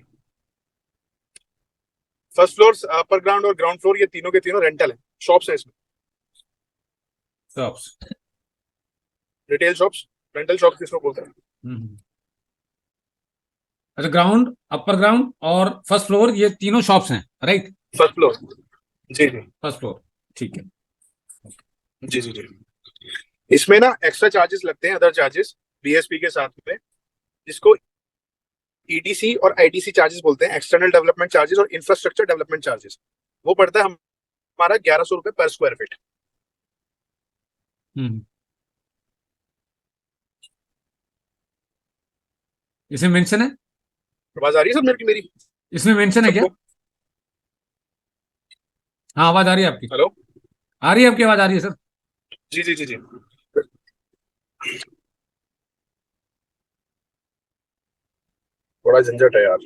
S4: फर्स्ट फ्लोर, अपर ग्राउंड और ग्राउंड फ्लोर, ये तीनों के तीनों रेंटल है, शॉप्स है इसमें,
S1: shops.
S4: Retail shops, rental shops किसको बोलते हैं।
S1: अच्छा, ग्राउंड, अपर ग्राउंड और फर्स्ट फ्लोर, ये तीनों शॉप्स हैं, राइट?
S4: फर्स्ट फ्लोर, जी जी
S1: फर्स्ट फ्लोर, ठीक है।
S4: जी जी जी। इसमें ना एक्स्ट्रा चार्जेस लगते हैं, अदर चार्जेस बीएसपी के साथ में, जिसको ईडीसी और आईटीसी चार्जेस बोलते हैं, एक्सटर्नल डेवलपमेंट चार्जेस और इंफ्रास्ट्रक्चर डेवलपमेंट चार्जेस। वो पड़ता है हमारा 1100 रुपए पर स्क्वायर फीट।
S1: हम्म, इसमें मेंशन है?
S4: आवाज आ रही है सर मेरी मेरी
S1: इसमें मेंशन है क्या?
S4: सबको?
S1: हाँ, आवाज आ रही है आपकी,
S4: हेलो,
S1: आ रही है आपकी आवाज, आ रही है सर।
S4: जी जी जी जी। बड़ा झंझट है यार।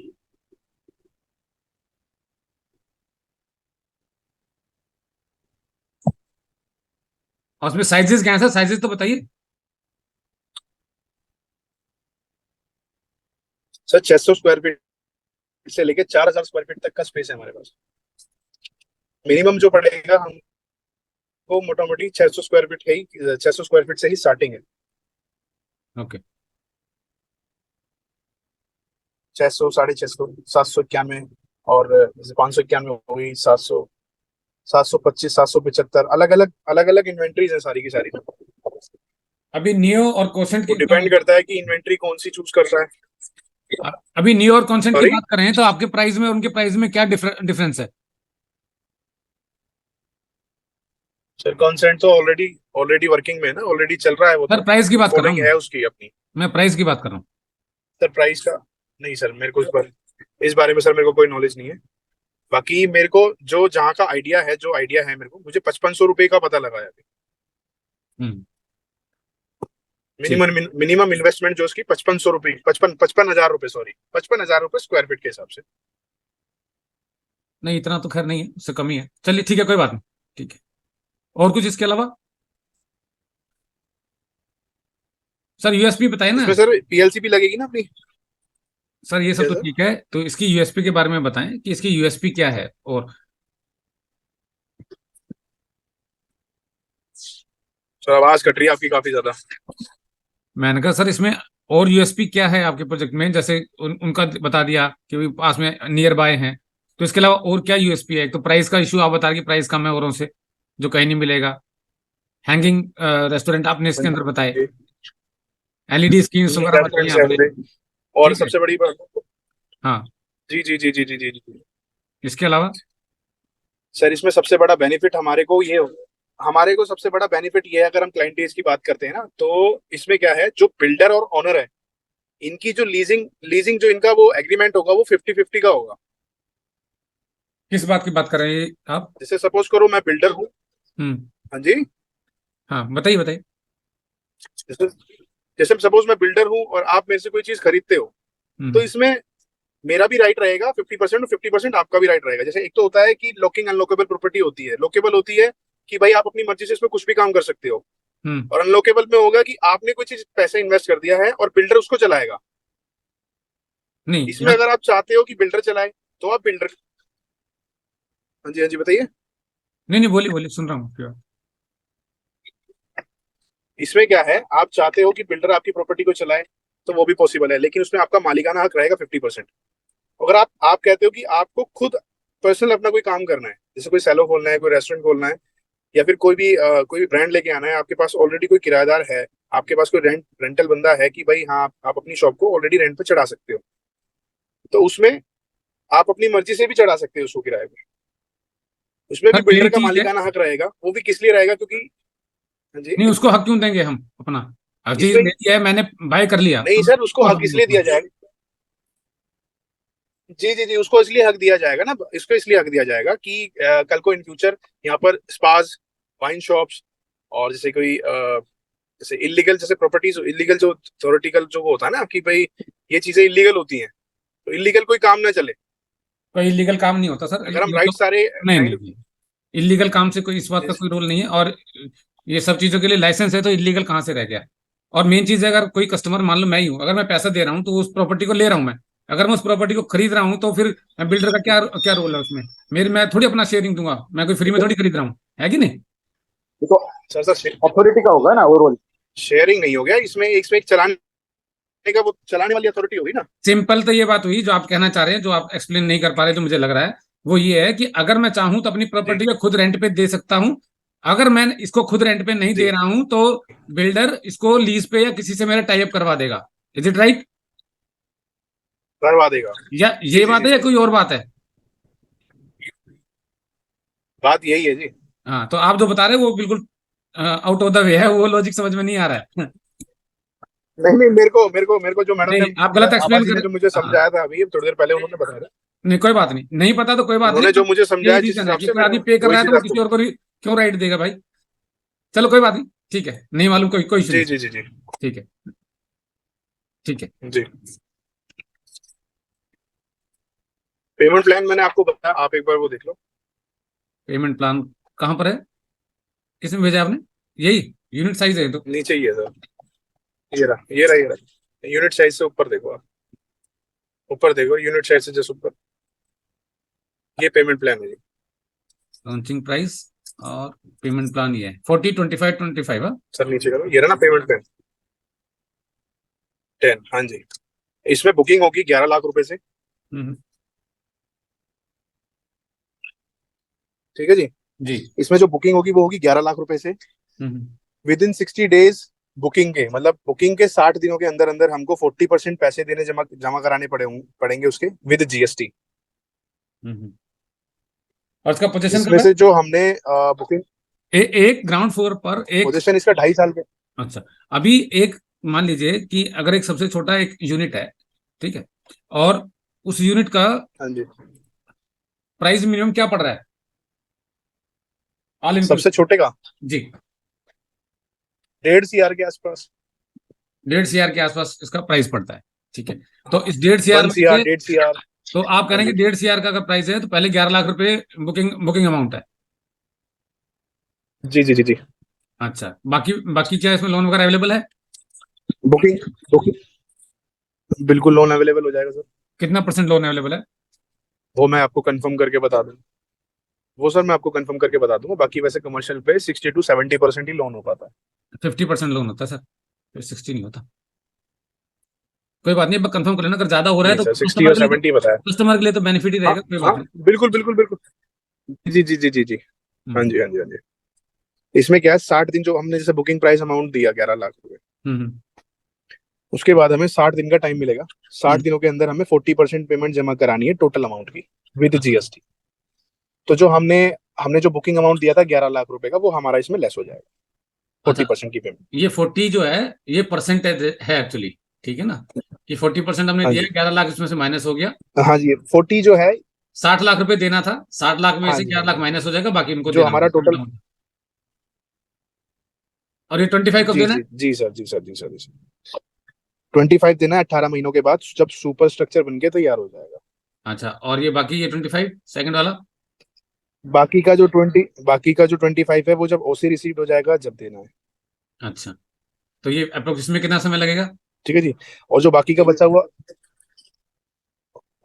S1: और उसमें साइजेस क्या है सर? साइजेस तो बताइए।
S4: सर 600 स्क्वायर फीट से लेके 4,000 स्क्वायर फीट तक का स्पेस है हमारे पास। मिनिमम जो पड़ेगा हमको मोटा मोटी 600 स्क्वायर फीट है ही, 600 स्क्वायर फीट से ही स्टार्टिंग है।
S1: ओके।
S4: 600, 650, 791, और जैसे 591 हो गई, 700, 725, 775, अलग अलग इन्वेंट्रीज है सारी की सारी।
S1: अभी नियो और कोसेंट
S4: वो
S1: की,
S4: डिपेंड करता है कि इन्वेंट्री कौन सी चूज कर रहा है।
S1: अभी नियो और कोसेंट की
S4: सॉरी
S1: बात कर रहे हैं, तो आपके प्राइस में और उनके प्राइस में क्या डिफरेंस है?
S4: सर, कॉन्सेंट तो ऑलरेडी ऑलरेडी वर्किंग में है ना, ऑलरेडी चल रहा है वो
S1: सर
S4: तो,
S1: प्राइस की बात कर रहा
S4: कोडिंग
S1: हूँ
S4: है उसकी अपनी।
S1: मैं प्राइस की बात कर रहा हूँ।
S4: सर प्राइस का नहीं सर, मेरे को इस बारे में सर मेरे को कोई नॉलेज नहीं है। बाकी मेरे को जो जहाँ का आइडिया है, जो आइडिया है मेरे को, मुझे 5500 रुपए का पता लगा है अभी।
S1: हम्म, ठीक।
S4: मिनिमम मिनिमम इन्वेस्टमेंट जो उसकी 5500 रुपए, 55,000 रुपए, सॉरी 55,000 रुपए स्क्वायर फीट के हिसाब से।
S1: नहीं, इतना तो खैर नहीं है, उससे कम ही है। चलिए ठीक है, कोई बात नहीं, ठीक है। और कुछ इसके अलावा सर? यूएसपी बताए ना
S4: इसमें सर पीएलसी भी लगेगी ना अपनी।
S1: सर, ये सब
S4: क्या
S1: तो
S4: सर?
S1: ठीक है, तो इसकी यूएसपी के बारे में बताएं कि इसकी यूएसपी क्या है। और
S4: सर आवाज कट रही है आपकी काफी ज्यादा।
S1: मैंने कहा सर, इसमें और यूएसपी क्या है आपके प्रोजेक्ट में? जैसे उनका बता दिया कि भी पास में नियर बाय हैं, तो इसके अलावा और क्या यूएसपी है? एक तो प्राइस का इशू आप बता रहे कि प्राइस कम है औरों से, जो कहीं नहीं मिलेगा। हैंगिंग रेस्टोरेंट आपने इसके अंदर बताए, एलईडी स्क्रीन वगैरह बताइए
S4: रेस्टोरेंट्स है
S1: आपने,
S4: हमने। और
S1: ठीक है।
S4: सबसे बड़ी बात,
S1: हाँ,
S4: जी जी जी जी जी जी जी,
S1: इसके अलावा
S4: सर इसमें सबसे बड़ा बेनिफिट हमारे को ये, हमारे को सबसे बड़ा बेनिफिट ये है, अगर हम क्लाइंट एज की बात करते हैं ना, तो इसमें क्या है, जो बिल्डर और ओनर है, इनकी जो लीजिंग लीजिंग जो इनका वो एग्रीमेंट होगा, वो 50-50 का होगा।
S1: किस बात की बात कर रहे हैं आप?
S4: जैसे सपोज करो मैं बिल्डर हूँ।
S1: हम्म,
S4: हाँ जी।
S1: हाँ बताइए बताइए।
S4: जैसे जैसे सपोज मैं बिल्डर हूँ और आप मेरे से कोई चीज खरीदते हो, तो
S1: हम्म,
S4: इसमें मेरा भी राइट रहेगा 50% और 50% आपका भी राइट रहेगा। जैसे एक तो होता है कि लॉकिंग अनलॉकेबल प्रॉपर्टी होती है, लॉकेबल होती है कि भाई आप अपनी मर्जी से इसमें कुछ भी काम कर सकते हो,
S1: हम्म,
S4: और अनलॉकेबल में होगा कि आपने कोई चीज पैसे इन्वेस्ट कर दिया है और बिल्डर उसको चलाएगा।
S1: नहीं
S4: इसमें
S1: यहाँ,
S4: अगर आप चाहते हो कि बिल्डर चलाए, तो आप बिल्डर, हाँ जी बताइए।
S1: नहीं नहीं, बोलिए बोलिए, सुन रहा हूँ आपकी बात।
S4: इसमें क्या है, आप चाहते हो कि बिल्डर आपकी प्रॉपर्टी को चलाए, तो वो भी पॉसिबल है, लेकिन उसमें आपका मालिकाना हक रहेगा 50%। अगर आप कहते हो कि आपको खुद पर्सनल अपना कोई काम करना है, जैसे कोई सैलो खोलना है, कोई रेस्टोरेंट खोलना है, या फिर कोई भी ब्रांड लेके आना है, आपके पास ऑलरेडी कोई किराएदार है, आपके पास कोई रेंटल बंदा है कि भाई हाँ आप अपनी शॉप को ऑलरेडी रेंट पे चढ़ा सकते हो, तो उसमें आप अपनी मर्जी से भी चढ़ा सकते हो उसको किराए पे। उसमें भी
S1: सर
S4: बिल्डर
S1: मेरी
S4: का
S1: चीज है,
S4: मालिकाना हक रहेगा। वो भी किस लिए रहेगा, क्योंकि, हाँ जी,
S1: नहीं उसको हक क्यों देंगे हम अपना? अब जी
S4: इसमें-
S1: ले लिया है मैंने, बाय कर लिया
S4: नहीं
S1: तो
S4: सर, उसको हक इसलिए दिया जाएगा, जी जी जी, उसको इसलिए हक दिया जाएगा ना, इसको इसलिए हक दिया जाएगा कि कल को इन फ्यूचर यहाँ पर स्पाज, वाइन शॉप्स, और जैसे कोई जैसे इलीगल, जैसे प्रॉपर्टीज इलीगल, जो थ्योरेटिकल जो वो होता है ना कि भाई ये चीजें इलीगल होती हैं, तो इलीगल कोई काम ना चले।
S1: कोई इलीगल काम नहीं होता सर,
S4: अगर हम
S1: ये
S4: राइट
S1: तो
S4: सारे
S1: नहीं
S4: राइट,
S1: नहीं, इलीगल काम से कोई इस बात का कोई रोल नहीं है। और ये सब चीजों के लिए लाइसेंस है, तो इलीगल कहाँ से रह गया। और मेन चीज है, अगर कोई कस्टमर, मान लो मैं ही हूँ, अगर मैं पैसा दे रहा हूँ तो उस प्रॉपर्टी को ले रहा हूँ मैं, अगर मैं उस प्रॉपर्टी को खरीद रहा हूँ तो फिर बिल्डर का क्या क्या रोल है उसमें। मेरे, मैं थोड़ी अपना शेयरिंग दूंगा, मैं कोई फ्री में थोड़ी खरीद रहा हूँ, है कि नहीं।
S3: देखो
S4: सर
S3: अथॉरिटी का होगा ना वो रोल।
S4: शेयरिंग नहीं हो गया इसमें, इसमें एक चलाने का, वो चलाने वाली अथॉरिटी होगी ना।
S1: सिंपल तो ये बात हुई जो आप कहना चाह रहे हैं, जो आप एक्सप्लेन नहीं कर पा रहे, जो मुझे लग रहा है वो ये है कि अगर मैं चाहूं तो अपनी प्रॉपर्टी को खुद रेंट पे दे सकता हूं, अगर मैं इसको खुद रेंट पे नहीं
S4: जी
S1: दे रहा हूं तो बिल्डर इसको लीज पे या किसी से मेरा टाई अप करवा देगा। Is it right?
S4: करवा देगा।
S1: या
S4: जी
S1: ये
S4: जी
S1: बात
S4: जी
S1: है या
S4: जी,
S1: कोई और बात है?
S4: बात यही है जी।
S1: हाँ, तो आप जो बता रहे हैं वो बिल्कुल आउट ऑफ द वे है, वो लॉजिक समझ में नहीं आ रहा है।
S4: नहीं नहीं, मेरे को जो मैडम ने,
S1: नहीं, आप गलत
S4: आभा
S1: एक्सप्लेन
S4: जी ने
S1: कर।
S4: जो मुझे
S1: हाँ,
S4: समझाया था अभी थोड़ी देर पहले, उन्होंने बताया था,
S1: नहीं कोई बात नहीं, नहीं पता तो कोई बात नहीं,
S4: उन्होंने जो
S1: बट
S4: मुझे
S1: यही
S4: समझाया जिस
S1: रीजन है
S4: हिसाब
S1: कि
S4: से,
S1: कोई
S4: मैंने
S1: आदमी पे कर
S4: वही
S1: रहा है
S4: चीज
S1: तो वो
S4: आपको,
S1: किसी और को क्यों राइट देगा भाई। चलो कोई बात नहीं, ठीक है, नहीं मालूम, कोई कोई इशू
S4: जी
S1: नहीं।
S4: जी जी जी
S1: ठीक है, ठीक है।
S4: जी। पेमेंट प्लान मैंने आपको बताया, आप एक बार वो देख लो।
S1: पेमेंट प्लान कहाँ पर है, किसमें भेजा आपने? यही यूनिट साइज है ये तो।
S4: नीचे ही है सर, ये रहा यूनिट साइज से ऊपर देखो आप, ऊपर देखो यूनिट साइज से जस्ट ऊपर, ये पेमेंट प्लान है जी।
S1: लॉन्चिंग प्राइस और पेमेंट प्लान ये है 40 25 25। हाँ,
S4: सर नीचे करो, ये रहा ना पेमेंट प्लान 10, हाँ जी। इसमें बुकिंग होगी 11 लाख रुपए से,
S1: हम्म,
S4: ठीक है जी।
S1: जी।
S4: इसमें जो बुकिंग होगी वो होगी 11 लाख रुपए से,
S1: हम्म,
S4: विद इन 60 डेज बुकिंग के, मतलब बुकिंग के 60 दिनों के अंदर अंदर हमको 40% पैसे देने जमा जमा कराने पड़ेंगे उसके, विद जीएसटी।
S1: हम्म। और इसका पोजीशन
S4: इसमें
S1: कब है?
S4: से जो हमने बुकिंग,
S1: एक ग्राउंड फ्लोर पर एक।
S4: पोजीशन इसका 2.5 साल के,
S1: अच्छा, अभी एक, मान लीजिए कि अगर एक सबसे छोटा एक यूनिट है, ठीक है, और उस यूनिट का
S4: हाँ जी,
S1: प्राइस मिनिमम क्या पड़ रहा है, ऑल
S4: सबसे
S1: इंक्लूसिव?
S4: छोटे का
S1: जी,
S4: 1.5 CR के आसपास,
S1: 1.5 CR के आसपास इसका प्राइस पड़ता है, ठीक है। तो इस 1.5 CR
S4: 1
S1: में
S4: CR
S1: से,
S4: 1.5 CR।
S1: तो आप कह
S4: हाँ
S1: रहे हैं
S4: जी,
S1: कि 1.5 CR का अगर प्राइस है तो पहले 11 लाख रुपए बुकिंग बुकिंग अमाउंट है।
S4: जी जी जी जी।
S1: अच्छा, बाकी बाकी क्या इसमें लोन वगैरह अवेलेबल है?
S4: बुकिंग बुकिंग बिल्कुल लोन अवेलेबल हो जाएगा सर,
S1: कितना परसेंट लोन अवेलेबल है?
S4: वो मैं आपको कंफर्म करके बता दूँ, वो सर मैं आपको कंफर्म करके बता दूंगा। बाकी वैसे कमर्शियल पे 60 to 70% ही लोन हो पाता है।
S1: 50% लोन होता है सर, फिर 60 नहीं होता। कोई बात नहीं, अब कंफर्म कर लेना, अगर ज्यादा हो रहा है
S4: नहीं
S1: तो
S4: सर, 60
S1: कस्टमर
S4: और
S1: के लिए तो,
S4: 70 बताया।
S1: कस्टमर के लिए तो बेनिफिट ही
S4: हाँ
S1: रहेगा, कोई बात
S4: हाँ,
S1: नहीं।
S4: बिल्कुल बिल्कुल बिल्कुल, जी जी जी जी जी। हाँ
S1: हम्म,
S4: जी हाँ जी हाँ जी। इसमें क्या है, 60 दिन जो हमने जैसे बुकिंग प्राइस अमाउंट दिया 11 लाख रुपए,
S1: हम्म,
S4: उसके बाद हमें 60 दिन का टाइम मिलेगा। साठ
S1: हम्म।
S4: दिनों के अंदर हमें 40% पेमेंट जमा करानी है टोटल अमाउंट की, विद जीएसटी। तो जो हमने हमने जो बुकिंग अमाउंट दिया था 11 लाख रुपए का, वो हमारा इसमें लेस हो जाएगा,
S1: अच्छा,
S4: 40% की पेमेंट।
S1: ये 40 जो है ये परसेंटेज है एक्चुअली, ठीक है ना, कि 40% हमने
S4: हाँ
S1: दिया
S4: जी,
S1: है, 11 लाख इसमें से माइनस हो गया।
S4: हाँ जी, 40 जो है,
S1: 60 लाख रुपए देना था, 60 लाख में
S4: हाँ
S1: से
S4: जी हाँ
S1: 11 लाख
S4: जी,
S1: माइनस हो जाएगा, बाकी उनको
S4: जो
S1: देना
S4: हमारा टोटल,
S1: होगा। और ये 25 कब
S4: जी
S1: देना है?
S4: जी जी सर, जी सर, जी सर, जी सर, 25 देना है 18 महीनों के बाद, जब सुपर स्ट्रक्चर बनके तैयार हो जाएगा।
S1: अच्छा, और ये बाकी ये 25 सेकंड वाला?
S4: बाकी का जो 25 है वो जब ओसी रिसीव हो जाएगा जब देना है।
S1: अच्छा, तो ये अप्रोक्स इसमें कितना समय लगेगा?
S4: ठीक है जी। और जो बाकी का बचा हुआ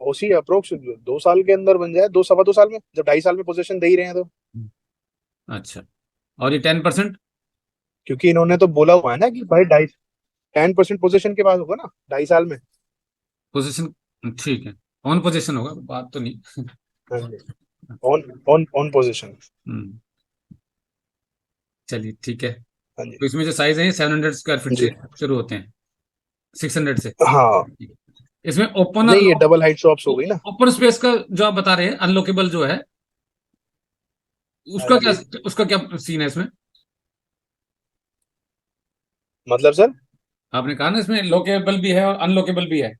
S4: ओसी अप्रोक्स 2 साल के अंदर बन जाए, 2 सवा 2 साल में, जब 2.5 साल में पोजीशन दे ही रहे हैं तो।
S1: अच्छा, और ये 10%?
S4: क्योंकि इन्होंने तो बोला हुआ है ना कि भाई 10% पोजीशन के बाद होगा ना 2.5 साल में।
S1: पोजीशन, ठीक है, ऑन पोजीशन होगा, बात तो नहीं।
S4: हाँ जी, ऑन ऑन ऑन पोजीशन।
S1: हम्म, चलिए ठीक है।
S4: हाँ जी,
S1: तो इसमें जो साइज है ये 700 स्क्वायर फीट
S4: जी
S1: से शुरू होते हैं, 600 से।
S4: हाँ।
S1: इसमें ओपन और
S4: नहीं, ये डबल हाइट शॉप्स हो गई ना।
S1: ओपन स्पेस का जो आप बता रहे हैं अनलॉकेबल जो है,
S4: हाँ
S1: उसका क्या,
S4: जी,
S1: उसका क्या सीन है इसमें?
S4: मतलब सर,
S1: आपने कहा ना इसमें लोकेबल भी है और अनलोकेबल भी है।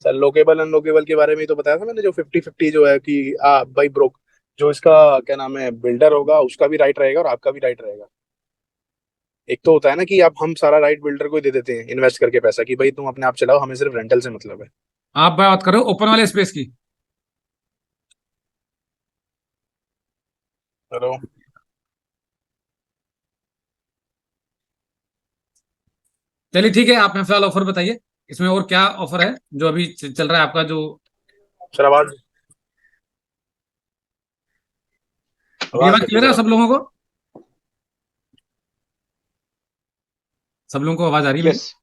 S7: सर लोकेबल अनलोकेबल के बारे में ही तो बताया था मैंने, जो 50-50 जो है कि भाई ब्रोक जो इसका क्या नाम है बिल्डर होगा उसका भी राइट रहेगा और आपका भी राइट रहेगा। एक तो होता है ना कि आप हम सारा राइट बिल्डर को ही दे देते हैं इन्वेस्ट करके पैसा कि भाई तुम अपने आप चलाओ, हमें सिर्फ रेंटल से मतलब है।
S1: आप बात करो ओपन वाले स्पेस की।
S7: हेलो।
S1: चलिए ठीक है, आप हमें फिलहाल ऑफर बताइए, इसमें और क्या ऑफर है जो अभी चल रहा है आपका, जो
S7: सर आवाज
S1: ये
S7: आवाज
S1: बात
S7: कटी
S1: क्लियर है
S7: सर
S1: सब लोगों को? सब लोगों को आवाज आ रही है मेरी?
S5: यस,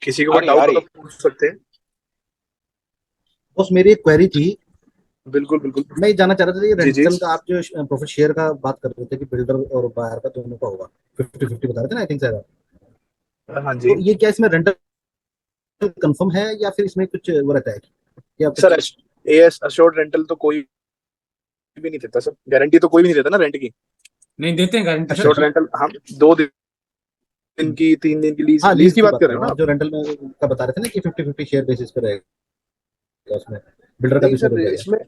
S7: किसी को
S5: आ
S7: कोई
S5: रही आ
S7: डाउट हो
S5: रही।
S7: तो पूछ सकते हैं।
S8: बस मेरी एक क्वेरी थी।
S7: बिल्कुल बिल्कुल।
S8: मैं ये जानना चाह रहा था, ये
S7: जी जी।
S8: रेंटल का आप जो प्रॉफिट शेयर का बात कर रहे थे कि बिल्डर और बायर का दोनों का होगा, 50-50 बता रहे थे ना, आई थिंक सर।
S7: हाँ
S8: तो
S7: जी।
S8: ये क्या इसमें रेंटल कंफर्म है या फिर इसमें कुछ वो रहता है कि आप
S7: सर एएस अश्योर्ड रेंटल तो कोई भी नहीं देता सर, गारंटी तो कोई भी नहीं देता ना रेंट की।
S1: नहीं देते हैं गारंटी सर।
S7: अश्योर्ड रेंटल हम 2 दिन की 3 दिन की लीज
S8: हाँ
S7: लीज
S8: लीज
S7: की
S8: की
S7: बात
S8: बात
S7: कर
S8: कर
S7: रहे
S8: रहा
S7: हो
S8: हूँ,
S7: ना
S8: आप
S7: आप?
S8: जो रेंटल में का बता रहे थे ना कि 50-50 शेयर बेसिस पे रहेगा, उसमें बिल्डर का
S7: नहीं
S8: भी शेयर
S7: सर,
S8: हो जाएगा।
S7: इसमें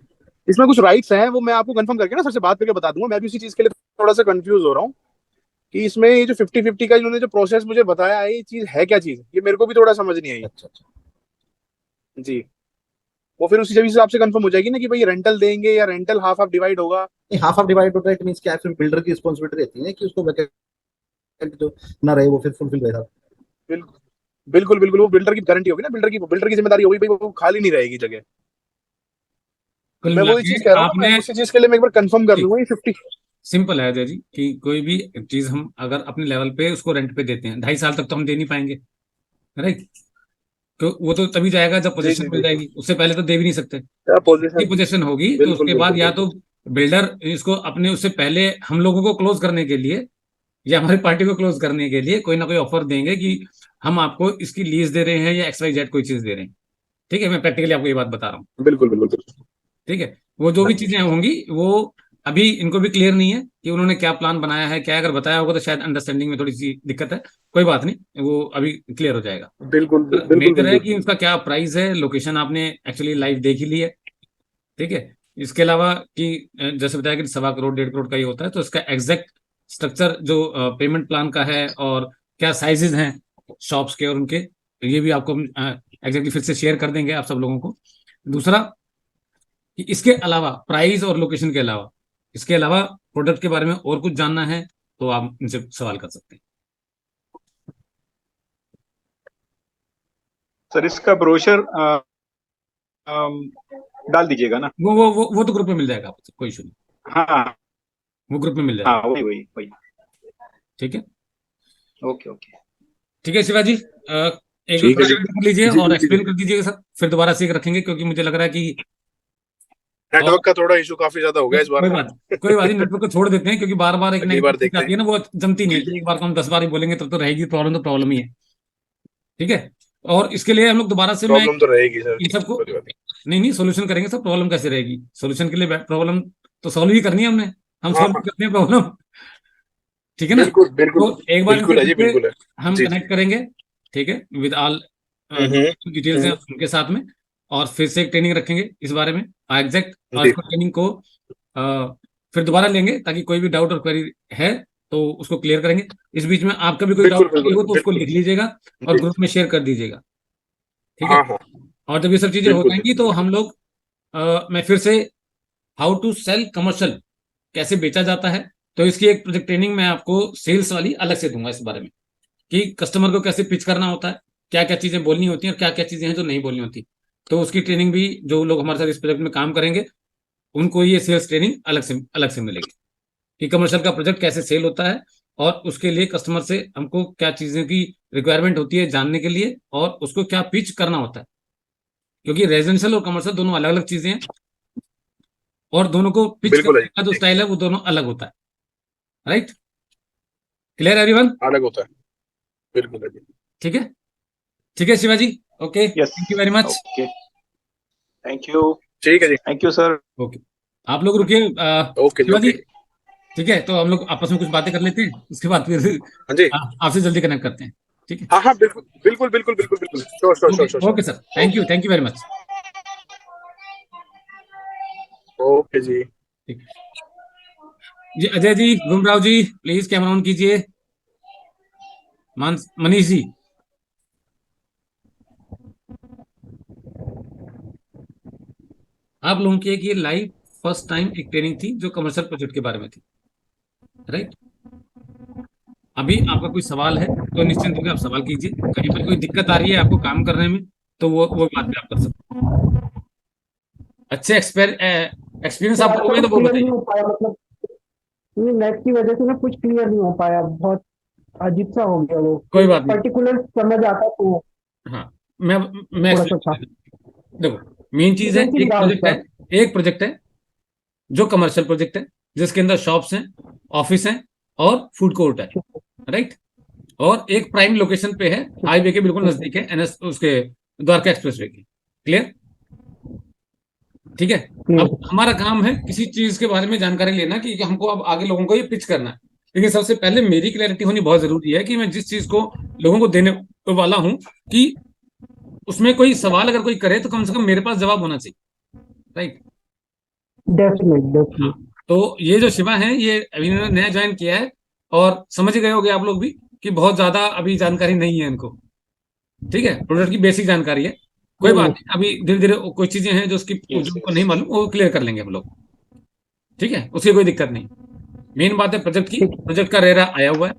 S7: इसमें कुछ राइट्स हैं, वो मैं आपको कंफर्म करके ना सर से बात करके बता दूंगा। मैं भी उसी चीज के लिए थोड़ा सा कंफ्यूज हो रहा हूँ कि इसमें ये जो 50-50 का इन्होंने जो प्रोसेस मुझे बताया है, ये चीज है क्या चीज, ये मेरे को भी थोड़ा समझ नहीं आई।
S8: अच्छा अच्छा।
S7: जी। वो फिर उसी जगह आपसे कंफर्म हो जाएगी ना कि भाई रेंटल देंगे या रेंटल हाफ हाफ डिवाइड होगा।
S8: नहीं, हाफ हाफ डिवाइड होता है, इट मींस क्या, फिर बिल्डर की रिस्पॉन्सिबिलिटी रहती है कि उसको वैकेंट जो ना रहे वो फिर फुलफिल रहेगा।
S7: बिल्कुल बिल्कुल बिल्कुल, वो बिल्डर की गारंटी होगी ना, बिल्डर की जिम्मेदारी होगी भाई, वो खाली नहीं रहेगी जगह।
S1: कुल
S7: मैं
S1: मिला
S7: वही
S1: के
S7: चीज कह रहा हूँ ना,
S1: आपने,
S7: मैं उसी चीज के लिए मैं एक बार कंफर्म कर लूंगा ये 50।
S1: सिंपल है अजय जी कि कोई भी चीज हम अगर अपने लेवल पे उसको रेंट पे देते हैं, 2.5 साल तक तो हम दे नहीं पाएंगे, राइट? तो वो तो तभी जाएगा जब
S7: जी
S1: पोजीशन
S7: जी
S1: मिल
S7: बिल्कुल।
S1: जाएगी, उससे पहले तो दे भी नहीं सकते।
S7: क्या
S1: ये
S7: पोजीशन।
S1: पोजीशन होगी तो
S7: बिल्कुल
S1: उसके बाद
S7: बिल्कुल
S1: या
S7: बिल्कुल।
S1: तो बिल्डर इसको अपने, उससे पहले हम लोगों को क्लोज करने के लिए या हमारी पार्टी को क्लोज करने के लिए कोई ना कोई ऑफर देंगे कि हम आपको इसकी लीज दे रहे हैं या XYZ कोई चीज दे रहे हैं। ठीक है, मैं प्रैक्टिकली आपको ये बात बता रहा हूँ।
S7: बिल्कुल बिल्कुल बिल्कुल।
S1: ठीक है, वो जो
S7: हाँ
S1: भी
S7: जी।
S1: चीजें होंगी वो अभी इनको भी क्लियर नहीं है कि उन्होंने क्या प्लान बनाया है, क्या, अगर बताया होगा तो शायद अंडरस्टैंडिंग में थोड़ी सी दिक्कत है। कोई बात नहीं, वो अभी क्लियर हो जाएगा।
S7: बिल्कुल बिल्कुल
S1: मेजर है
S7: बिल्कुल।
S1: कि उसका क्या प्राइस है, लोकेशन आपने एक्चुअली लाइव देख ही ली है। ठीक है, इसके अलावा कि जैसे बताया कि 1.25 करोड़ 1.5 करोड़ का ही होता है, तो इसका एग्जैक्ट स्ट्रक्चर जो पेमेंट प्लान का है और क्या साइजेस हैं शॉप्स के और उनके, ये भी आपको एग्जैक्टली फिर से शेयर कर देंगे आप सब लोगों को। दूसरा कि इसके अलावा प्राइस और लोकेशन के अलावा, इसके अलावा प्रोडक्ट के बारे में और कुछ जानना है तो आप इनसे सवाल कर सकते हैं।
S5: सर इसका ब्रोशर डाल दीजिएगा ना।
S1: वो तो ग्रुप में मिल जाएगा आपको, कोई इशू नहीं,
S5: हाँ
S1: वो ग्रुप में मिल
S5: हाँ,
S1: जाएगा।
S5: वही वही वही।
S1: ठीक है।
S5: Okay okay.
S1: ठीक है शिवाजी, एक
S7: ठीक है जी।
S1: कर लीजिए
S7: जी
S1: और
S7: जी जी।
S1: एक्सप्लेन कर दीजिएगा सर, फिर दोबारा से रखेंगे क्योंकि मुझे लग रहा है कि, और
S7: नेटवर्क का थोड़ा इशू काफी ज्यादा हो गया इस बार
S1: कोई
S7: ना।
S1: बात, कोई बात नहीं, नेटवर्क को छोड़ देते हैं क्योंकि बार बार एक
S7: अगली बार
S1: नेगेटिव
S7: देखते
S1: आती
S7: हैं।
S1: है ना, वो जमती नहीं है। एक बार को हम 10 बार ही बोलेंगे तब तो रहेगी प्रॉब्लम, तो प्रॉब्लम ही है। ठीक है, और इसके लिए हम लोग दोबारा से, मैं
S7: प्रॉब्लम तो रहेगी सर,
S1: इन सबको,
S7: कोई बात नहीं।
S1: नहीं नहीं सोल्यूशन करेंगे सर, प्रॉब्लम कैसे रहेगी? सोल्यूशन के लिए प्रॉब्लम तो सॉल्व ही करनी है हमने, हम
S7: हाँ
S1: सॉल्व
S7: हाँ।
S1: करते हैं प्रॉब्लम। ठीक है ना?
S7: बिल्कुल बिल्कुल।
S1: तो एक बार इनसे
S7: बिल्कुल है
S1: फिर
S7: जी,
S1: से
S7: बिल्कुल है।
S1: हम
S7: जी जी।
S1: कनेक्ट करेंगे। ठीक है, विद ऑल
S7: हम्म
S1: डिटेल्स हैं
S7: हम्म,
S1: उनके साथ में, और फिर से एक ट्रेनिंग रखेंगे इस बारे में एग्जैक्ट, और
S7: जी
S1: इसको ट्रेनिंग को फिर दोबारा लेंगे ताकि कोई भी डाउट और क्वेरी है तो उसको क्लियर करेंगे। इस बीच में आपका भी कोई
S7: बिल्कुल
S1: डाउट
S7: बिल्कुल
S1: हो तो उसको
S7: बिल्कुल।
S1: लिख लीजिएगा और
S7: जी।
S1: ग्रुप में शेयर कर दीजिएगा। ठीक है,
S7: हाँ हाँ।
S1: और जब ये सब चीजें हो
S7: बिल्कुल
S1: जाएंगी
S7: बिल्कुल
S1: तो
S7: बिल्कुल।
S1: हम लोग मैं फिर से हाउ टू सेल कमर्शियल, कैसे बेचा जाता है, तो इसकी एक प्रोजेक्ट ट्रेनिंग मैं आपको सेल्स वाली अलग से दूंगा इस बारे में, कि कस्टमर को कैसे पिच करना होता है, क्या क्या चीजें बोलनी होती हैं और क्या क्या चीजें हैं जो नहीं बोलनी होती। तो उसकी ट्रेनिंग भी जो लोग हमारे साथ इस प्रोजेक्ट में काम करेंगे उनको ये सेल्स ट्रेनिंग अलग से मिलेगी, कि कमर्शियल का प्रोजेक्ट कैसे सेल होता है और उसके लिए कस्टमर से हमको क्या चीजें की रिक्वायरमेंट होती है जानने के लिए, और उसको क्या पिच करना होता है, क्योंकि रेजिडेंशियल और कमर्शियल दोनों अलग अलग चीजें हैं और दोनों को पिच
S7: बिल्कुल है
S1: करने का जो
S7: जी।
S1: स्टाइल है वो दोनों अलग होता है। राइट? Clear everyone?
S7: अलग होता है। बिल्कुल है जी।
S1: ठीक है, ठीक है Shivaji, okay,
S5: yes.
S1: Thank you very much.
S5: Okay, thank you.
S7: ठीक है जी।
S5: Thank you sir.
S1: ओके, आप लोग रुकिए
S7: ओके जी
S1: शिवाजी,
S7: ओके।
S1: ठीक है, तो हम लोग आपस में कुछ बातें कर लेते हैं, उसके बाद फिर
S7: हाँ जी,
S1: आपसे जल्दी कनेक्ट करते हैं। ठीक है,
S7: हाँ हाँ, बिल्कुल बिल्कुल बिल्कुल बिल्कुल बिल्कुल, sure sure sure sure.
S1: Okay sir, thank you very much.
S7: Okay जी।
S1: ठीक जी, Ajay ji, Gumrao ji, please camera on कीजिए। मनीष जी, आप लोगों की एक ये लाइव फर्स्ट टाइम एक ट्रेनिंग थी जो कमर्शियल प्रोजेक्ट के बारे में थी, राइट। अभी आपका कोई सवाल है तो निश्चिंत होकर आप सवाल कीजिए। कहीं पर कोई दिक्कत आ रही है आपको काम करने में, तो वो बात भी आप कर सकते हैं। अच्छे एक्सपीरियंस आप हो गए तो वो
S6: क्लियर नहीं
S1: बताइए।
S6: हो पाया, मतलब ये नेट की वजह से ना कुछ क्लियर नहीं हो पाया, बहुत अजीब सा हो गया वो,
S1: कोई बात नहीं।
S6: पर्टिकुलर समझ आता तो
S1: हाँ, मैं
S6: थोड़ा सा
S1: explain
S6: था।
S1: कर देता हूँ। देखो, मेन चीज है,
S6: बेसिक डाउट था।
S1: एक प्रोजेक्ट है जो कमर्शियल प्रोजेक्ट है, जिसके अंदर शॉप्स हैं, ऑफिस हैं और फूड कोर्ट है, राइट। और एक प्राइम लोकेशन पे है, हाईवे के बिल्कुल नजदीक है, एनएस उसके द्वारका एक्सप्रेसवे के। क्लियर? ठीक है। अब हमारा काम है किसी चीज के बारे में जानकारी लेना कि हमको अब आगे लोगों को ये पिच करना है। लेकिन सबसे पहले मेरी क्लैरिटी होनी बहुत जरूरी है कि मैं जिस चीज को लोगों को देने वाला हूं कि उसमें कोई सवाल अगर कोई करे तो कम से कम मेरे पास जवाब होना चाहिए, राइट।
S6: डेफिनेट।
S1: हाँ, तो ये जो शिवा है ये अभी इन्होंने नया ज्वाइन किया है, और समझ गए होंगे आप लोग भी कि बहुत ज्यादा अभी जानकारी नहीं है इनको। ठीक है, प्रोडक्ट की बेसिक जानकारी है, कोई बात नहीं। अभी धीरे धीरे कोई चीजें हैं जो उसकी जो उनको नहीं मालूम वो क्लियर कर लेंगे हम लोग। ठीक है, उसकी कोई दिक्कत नहीं। मेन बात है प्रोजेक्ट की, प्रोजेक्ट का रेरा आया हुआ है।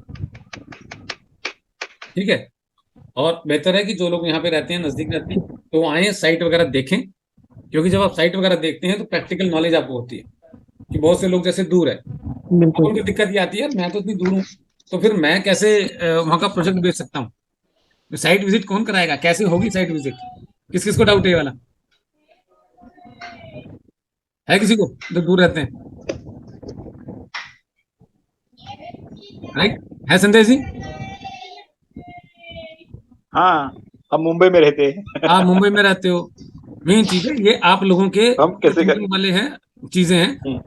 S1: ठीक है, और बेहतर है कि जो लोग यहाँ पे रहते हैं, नजदीक रहते हैं, तो वो आए, साइट वगैरह देखें। क्योंकि जब आप साइट वगैरह देखते हैं तो प्रैक्टिकल नॉलेज आपको होती है कि बहुत से लोग जैसे दूर है, अब उनको दिक्कत ये आती है, मैं तो इतनी दूर हूँ, तो फिर मैं कैसे वहां का प्रोजेक्ट बेच सकता हूँ? साइट विजिट कौन कराएगा, कैसे होगी साइट विजिट? किस किस को डाउट है ये वाला? है किसी को जो दूर रहते हैं? राइट, है संजय जी?
S3: हाँ, हम मुंबई में रहते हैं।
S1: आप मुंबई में रहते हो। मेन चीज है ये आप लोगों के
S3: हम कैसे करें?
S1: वाले हैं, चीजें हैं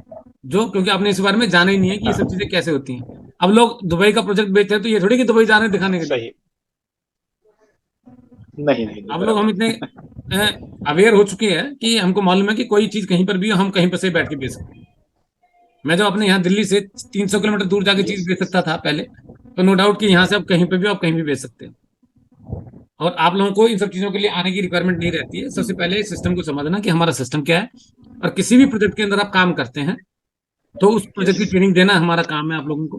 S1: जो, क्योंकि आपने इस बारे में जाना ही नहीं है कि ये सब चीजें कैसे होती हैं। अब लोग दुबई का प्रोजेक्ट बेचते हैं तो ये थोड़ी कि दुबई जा रहे हैं दिखाने के लिए।
S3: सही। नहीं नहीं,
S1: अब लोग हम इतने अवेयर हो चुके हैं कि हमको मालूम है कि कोई चीज कहीं पर भी हम कहीं पर से बैठ के बेच सकते हैं। मैं जब अपने यहाँ दिल्ली से 300 किलोमीटर दूर जाके चीज बेच सकता था पहले, तो नो डाउट कि यहाँ से आप कहीं पे भी आप कहीं भी बेच सकते हैं। और आप लोगों को इन सब चीजों के लिए आने की रिक्वायरमेंट नहीं रहती है। सबसे पहले सिस्टम को समझना कि हमारा सिस्टम क्या है, और किसी भी प्रोजेक्ट के अंदर आप काम करते हैं तो उस प्रोजेक्ट की ट्रेनिंग देना हमारा काम है आप लोगों को।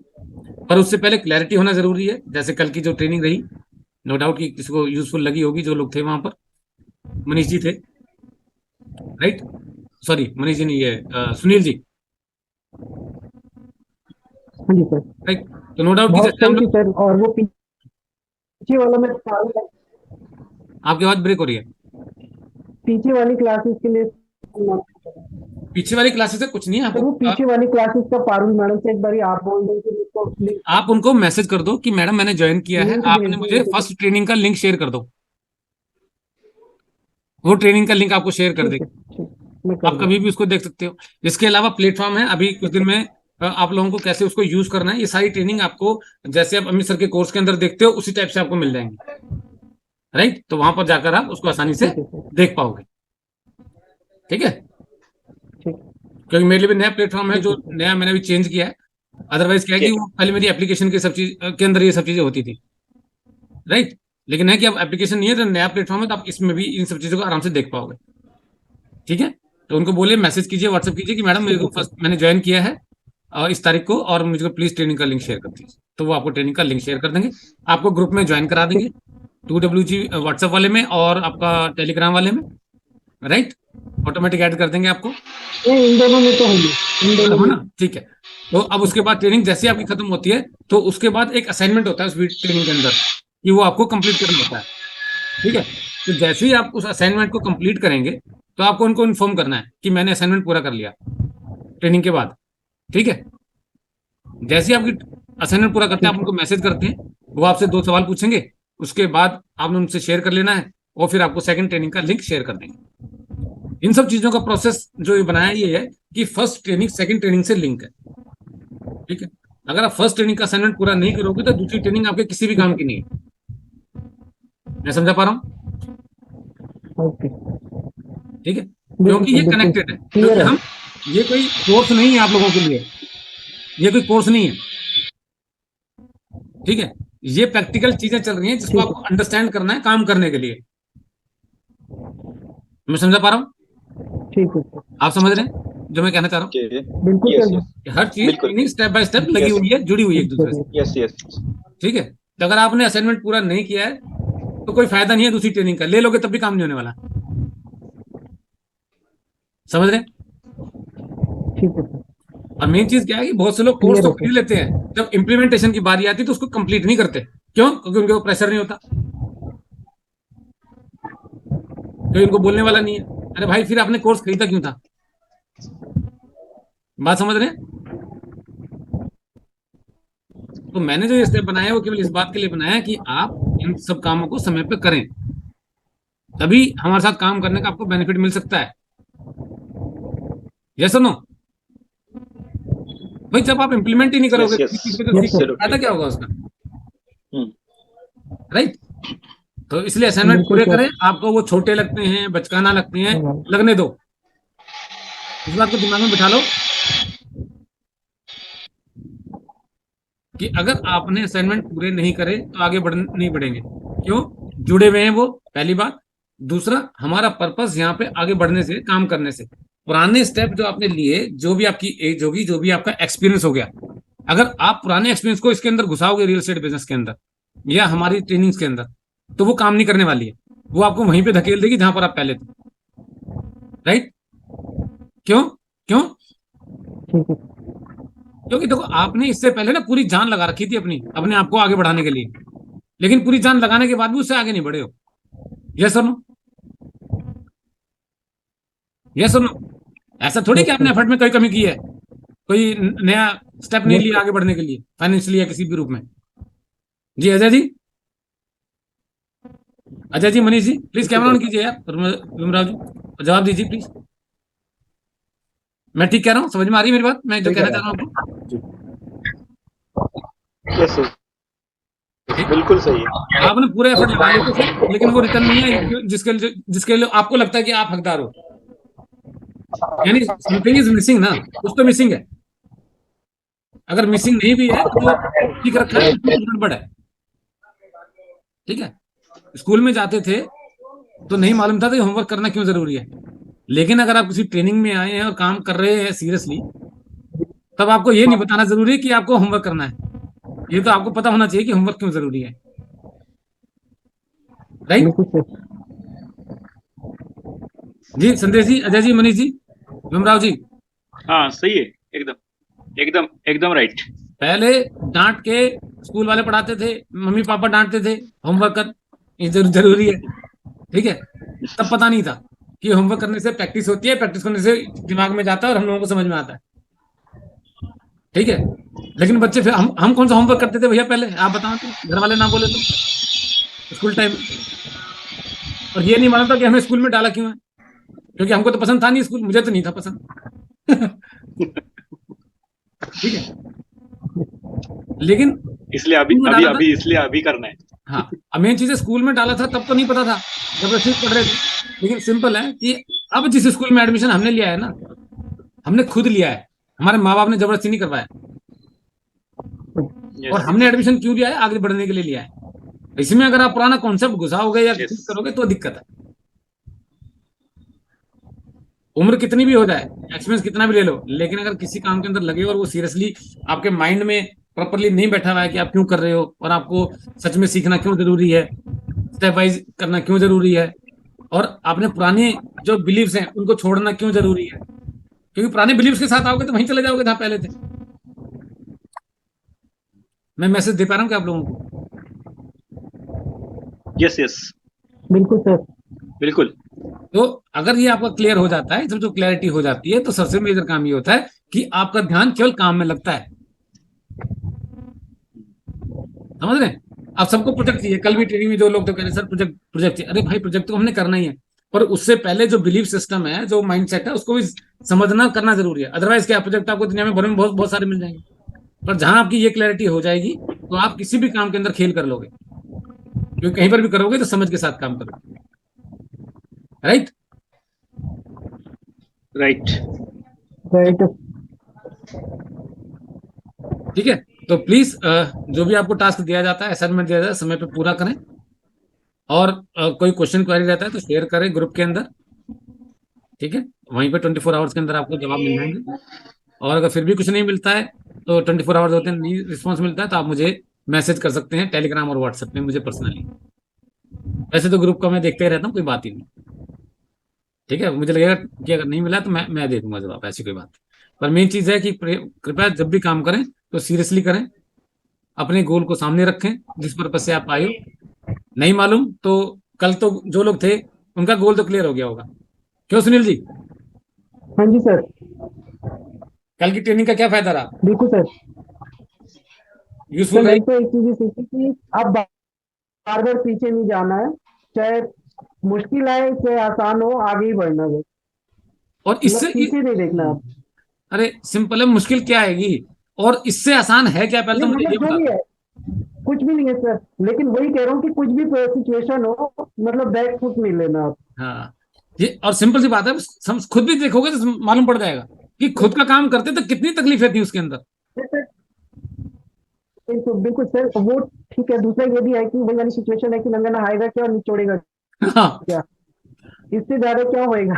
S1: पर उससे पहले क्लैरिटी होना जरूरी है। जैसे कल की जो ट्रेनिंग रही, नो डाउट कि किसी को यूजफुल लगी होगी, जो लोग थे वहां पर। मनीष जी थे, राइट? सॉरी, मनीष जी नहीं, ये सुनील जी,
S6: हाँ जी सर,
S1: राइट। तो नो डाउट कि
S6: बहुत
S1: जैसे हम
S6: सही थी
S1: लोग,
S6: सर। और वो पीछे वाला मैं
S1: आपकी आवाज ब्रेक हो रही है।
S6: पीछे वाली क्लासेस के लिए
S1: पीछे वाली क्लासेस से कुछ नहीं है
S6: सर, वो
S1: आपको।
S6: पीछे वाली क्लासेस का पारुल मैडम से एक बार आप बोल दें कि उसको लिंक
S1: आप उनको मैसेज कर दो कि मैडम मैंने ज्वाइन किया है, आपने मुझे फर्स्ट ट्रेनिंग का लिंक शेयर कर दो। वो ट्रेनिंग का लिंक आपको शेयर कर देगी,
S6: मैं
S1: आप कभी भी उसको देख सकते हो। इसके अलावा प्लेटफॉर्म है, अभी कुछ दिन में आप लोगों को कैसे उसको यूज करना है, ये सारी ट्रेनिंग आपको जैसे आप अमित सर के कोर्स के अंदर देखते हो उसी टाइप से आपको मिल जाएंगे, राइट। तो वहां पर जाकर आप उसको आसानी से देख पाओगे। ठीक है, क्योंकि मेरे लिए भी नया प्लेटफॉर्म है, जो नया मैंने भी चेंज किया है। अदरवाइज क्या है कि वो पहले मेरी एप्लीकेशन की सब चीज के अंदर ये सब चीजें होती थी, राइट। लेकिन है कि अब एप्लीकेशन नहीं है तो नया प्लेटफॉर्म है, तो आप इसमें भी इन सब चीजों को आराम से देख पाओगे। ठीक है, तो उनको बोले, मैसेज कीजिए, व्हाट्सएप कीजिए कि मैडम मेरे को फर्स्ट मैंने ज्वाइन किया है इस तारीख को, और मुझे प्लीज ट्रेनिंग का लिंक शेयर कर दीजिए। तो वो आपको ट्रेनिंग का लिंक शेयर कर देंगे, आपको ग्रुप में ज्वाइन करा देंगे, 2WG व्हाट्सएप वाले में और आपका टेलीग्राम वाले में, राइट। ऑटोमेटिक ऐड कर देंगे आपको,
S6: इन दोनों में तो होगी, इन दोनों
S1: है
S6: में।
S1: ना? ठीक है, तो अब उसके बाद ट्रेनिंग जैसे आपकी खत्म होती है तो उसके बाद एक असाइनमेंट होता है उस ट्रेनिंग के अंदर कि वो आपको कंप्लीट करना होता है। ठीक है, तो जैसे ही आप उस असाइनमेंट को कंप्लीट करेंगे तो आपको उनको इन्फॉर्म करना है कि मैंने असाइनमेंट पूरा कर लिया ट्रेनिंग के बाद। ठीक है, जैसे ही आपकी असाइनमेंट पूरा करते हैं आप उनको मैसेज करते हैं, वो आपसे 2 सवाल पूछेंगे, उसके बाद आपने उनसे शेयर कर लेना है, और फिर आपको सेकंड ट्रेनिंग का लिंक शेयर कर देंगे। इन सब चीजों का प्रोसेस जो ये बनाया ये है कि फर्स्ट ट्रेनिंग सेकंड ट्रेनिंग से लिंक है। ठीक है। अगर आप फर्स्ट ट्रेनिंग का असाइनमेंट पूरा नहीं करोगे तो दूसरी ट्रेनिंग आपके किसी भी काम की नहीं है। मैं समझा पा रहा हूँ?
S6: ओके,
S1: ठीक है, क्योंकि ये
S6: बिल्कुल
S1: कनेक्टेड है।
S6: क्लियर
S1: क्योंकि
S6: है।
S1: हम, ये कोई कोर्स नहीं है आप लोगों के लिए, ये कोई कोर्स नहीं है, ठीक है। ये प्रैक्टिकल चीजें चल रही हैं जिसको
S6: ठीक है।
S1: आपको अंडरस्टैंड करना है काम करने के लिए। मैं समझा पा रहा हूँ?
S6: ठीक है सर,
S1: आप समझ रहे हैं जो मैं कहना चाह रहा हूँ?
S3: Okay.
S6: बिल्कुल
S3: Yes,
S6: सर।
S3: yes.
S1: कि हर चीज
S3: बिल्कुल।
S1: स्टेप बाय स्टेप लगी
S3: Yes.
S1: हुई है, जुड़ी हुई है एक दूसरे से,
S3: Yes, yes.
S1: ठीक है। तो अगर आपने असाइनमेंट पूरा नहीं किया है तो कोई फायदा नहीं है दूसरी ट्रेनिंग का, ले लोगे तब भी काम नहीं होने वाला। समझ रहे हैं?
S6: ठीक है सर,
S1: और मेन चीज क्या है कि बहुत से लोग कोर्स
S6: Clear
S1: तो
S6: है,
S1: खरीद लेते हैं, जब इम्प्लीमेंटेशन की बारी आती है तो उसको कंप्लीट नहीं करते। क्यों? क्योंकि उनके ऊपर प्रेशर नहीं होता, कोई उनको बोलने वाला नहीं है। अरे भाई फिर आपने कोर्स खरीदा क्यों था? बात समझ रहे हैं? तो मैंने जो ये स्टेप बनाया वो केवल इस बात के लिए बनाया कि आप इन सब कामों को समय पे करें, तभी हमारे साथ काम करने का आपको बेनिफिट मिल सकता है। यस और नो? भाई जब आप इम्प्लीमेंट ही नहीं करोगे
S3: Yes, yes.
S1: तो
S6: Yes, sir.
S1: फायदा क्या होगा उसका?
S3: हम्म।
S1: राइट। तो इसलिए असाइनमेंट
S6: बिल्कुल
S1: पूरे
S6: सर।
S1: करें। आपको वो छोटे लगते हैं, बचकाना लगते हैं,
S6: हाँ।
S1: लगने दो, इस बात को दिमाग में बिठा लो कि अगर आपने असाइनमेंट पूरे नहीं करे तो आगे नहीं बढ़ेंगे। क्यों? जुड़े हुए हैं वो, पहली बात। दूसरा, हमारा पर्पस यहाँ पे आगे बढ़ने से, काम करने से। पुराने स्टेप जो आपने लिए, जो भी आपकी एज होगी, जो भी आपका एक्सपीरियंस हो गया, अगर आप पुराने एक्सपीरियंस को इसके अंदर घुसाओगे, रियल एस्टेट बिजनेस के अंदर या हमारी ट्रेनिंग्स के अंदर, तो वो काम नहीं करने वाली है। वो आपको वहीं पे धकेल देगी जहां पर आप पहले थे। राइट? क्यों? क्यों?
S6: ठीक है,
S1: क्योंकि देखो, आपने इससे पहले ना पूरी जान लगा रखी थी अपने आप को आगे बढ़ाने के लिए, लेकिन पूरी जान लगाने के बाद भी उससे आगे नहीं बढ़े हो। यस और नो? यस और नो? ऐसा थोड़ी कि आपने एफर्ट में कोई कमी की है, कोई नया स्टेप नहीं लिया आगे बढ़ने के लिए, फाइनेंशियली या किसी भी रूप में। जी अजय जी, अजय जी, Manish ji, please camera on कीजिए यार। रुमराव जी जवाब दीजिए प्लीज। मैं ठीक कह रहा हूँ? समझ में आ रही है मेरी बात, मैं जो कहना चाह रहा हूँ आपको?
S3: Yes, yes. बिल्कुल सही है।
S1: आपने पूरे एफर्ट लगा लिए थे, लेकिन वो रिटर्न नहीं है जिसके लिए आपको लगता है कि आप हकदार हो। यानी समथिंग इज मिसिंग ना, कुछ तो मिसिंग है। अगर मिसिंग नहीं भी है तो ठीक रखा है, उसमें कुछ गड़बड़ है। ठीक है। स्कूल में जाते थे तो नहीं मालूम था कि होमवर्क करना क्यों जरूरी है, लेकिन अगर आप किसी ट्रेनिंग में आए हैं और काम कर रहे हैं सीरियसली, तब आपको ये नहीं बताना जरूरी है कि आपको होमवर्क करना है। ये तो आपको पता होना चाहिए कि होमवर्क क्यों जरूरी है। राइट?
S6: बिल्कुल सर।
S1: जी संदेश जी, अजय जी, मनीष जी, भीमराव जी,
S5: हाँ सही है, एकदम एकदम एकदम राइट।
S1: पहले डांट के स्कूल वाले पढ़ाते थे, मम्मी पापा डांटते थे, होमवर्क कर, ये जरूरी है। ठीक है। तब पता नहीं था कि होमवर्क करने से प्रैक्टिस होती है, प्रैक्टिस करने से दिमाग में जाता है और हम लोगों को समझ में आता है। ठीक है। लेकिन बच्चे फिर हम कौन सा होमवर्क करते थे भैया पहले? आप बताओ तो, घर वाले ना बोले तो स्कूल टाइम। और ये नहीं मालूम था कि हमें स्कूल में डाला क्यों है, क्योंकि हमको तो पसंद था नहीं स्कूल, मुझे तो नहीं था पसंद। ठीक है। लेकिन
S5: इसलिए अभी
S1: स्कूल में
S5: अभी
S1: डाला था।
S5: अभी इसलिए अभी करना है।
S1: हाँ, अब मेन चीज है, स्कूल में डाला था तब तो नहीं पता था, जबरदस्ती पढ़ रहे थे। लेकिन सिंपल है कि अब जिस स्कूल में एडमिशन हमने लिया है ना, हमने खुद लिया है, हमारे माँ बाप ने जबरदस्ती नहीं करवाया।
S5: Yes,
S1: और हमने एडमिशन क्यों लिया है? आगे बढ़ने के लिए लिया है। इसमें अगर आप पुराना कॉन्सेप्ट घुसाओगे या
S5: Yes.
S1: करोगे तो दिक्कत है। उम्र कितनी भी हो जाए, एक्सपीरियंस कितना भी ले लो, लेकिन अगर किसी काम के अंदर लगे और वो सीरियसली आपके माइंड में प्रॉपरली नहीं बैठा हुआ है कि आप क्यों कर रहे हो और आपको सच में सीखना क्यों जरूरी है, स्टेप वाइज करना क्यों जरूरी है, और आपने पुराने जो बिलीव्स हैं उनको छोड़ना क्यों जरूरी है, क्योंकि पुराने बिलीव्स के साथ आओगे तो वहीं चले जाओगे जहां पहले थे। मैं मैसेज दे पा रहा हूँ क्या आप लोगों को?
S5: यस यस,
S6: बिल्कुल सर।
S5: बिल्कुल।
S1: तो अगर ये आपका क्लियर हो जाता है, जब जो क्लैरिटी हो जाती है, तो सबसे मेजर काम ये होता है कि आपका ध्यान केवल काम में लगता है। समझ रहे हैं? आप सबको प्रोजेक्ट चाहिए। कल भी ट्रेनिंग में जो लोग तो कह रहे सर प्रोजेक्ट प्रोजेक्ट चाहिए। अरे भाई, प्रोजेक्ट तो हमने करना ही है, पर उससे पहले जो बिलीफ सिस्टम है, जो माइंडसेट है, उसको भी समझना करना जरूरी है। अदरवाइज क्या, प्रोजेक्ट आपको दुनिया में भर में बहुत बहुत सारे मिल जाएंगे, पर जहां आपकी ये क्लैरिटी हो जाएगी तो आप किसी भी काम के अंदर खेल कर लोगे, क्योंकि कहीं पर भी करोगे तो समझ के साथ काम करोगे। राइट?
S5: राइट।
S6: राइट।
S1: ठीक है, तो प्लीज जो भी आपको टास्क दिया जाता है, असाइनमेंट दिया जाता है, समय पे पूरा करें। और कोई क्वेश्चन क्वेरी रहता है तो शेयर करें ग्रुप के अंदर। ठीक है, वहीं पे 24 आवर्स के अंदर आपको जवाब मिल जाएंगे। और अगर फिर भी कुछ नहीं मिलता है तो 24 आवर्स होते हैं, नहीं रिस्पॉन्स मिलता है तो आप मुझे मैसेज कर सकते हैं टेलीग्राम और व्हाट्सएप में, मुझे पर्सनली। वैसे तो ग्रुप का मैं देखते ही रहता हूँ, कोई बात ही नहीं। ठीक है, मुझे लगेगा कि अगर नहीं मिला तो मैं दे दूंगा जवाब, ऐसी कोई बात नहीं। पर मेन चीज है कि कृपया जब भी काम करें तो सीरियसली करें, अपने गोल को सामने रखें जिस पर्पज से आप आए हो। नहीं मालूम तो कल तो जो लोग थे उनका गोल तो क्लियर हो गया होगा। क्यों सुनील जी?
S6: हाँ जी सर,
S1: कल की ट्रेनिंग का क्या फायदा रहा?
S6: बिल्कुल सर।
S1: यूजफुल
S6: सर
S1: रही?
S6: मैंने तो एक चीज ही सीखी कि अब बार बार पीछे नहीं जाना है, चाहे मुश्किल आए चाहे आसान हो, आगे ही बढ़ना है।
S1: और
S6: मतलब
S1: इससे
S6: पीछे नहीं देखना आप।
S1: अरे सिंपल है, मुश्किल क्या आएगी? और इससे आसान है क्या, पहले तो
S6: नहीं
S1: मुझे ये
S6: मतलब जो
S1: बता
S6: भी
S1: दो।
S6: है, कुछ भी नहीं है सर, लेकिन वही कह रहा हूँ कि कुछ भी सिचुएशन हो, मतलब बैक फुट नहीं लेना आप।
S1: हाँ, ये और सिंपल सी बात है, खुद भी देखोगे तो मालूम पड़ जाएगा कि खुद का काम करते तो कितनी तकलीफें थी उसके अंदर।
S6: सर, बिल्कुल बिल्कुल सर, वो ठीक है। दूसरा ये भी है कि वही वाली सिचुएशन है कि नंगा नहाएगा क्या और निचोड़ेगा
S1: हाँ।
S6: क्या, इससे ज्यादा क्या होएगा।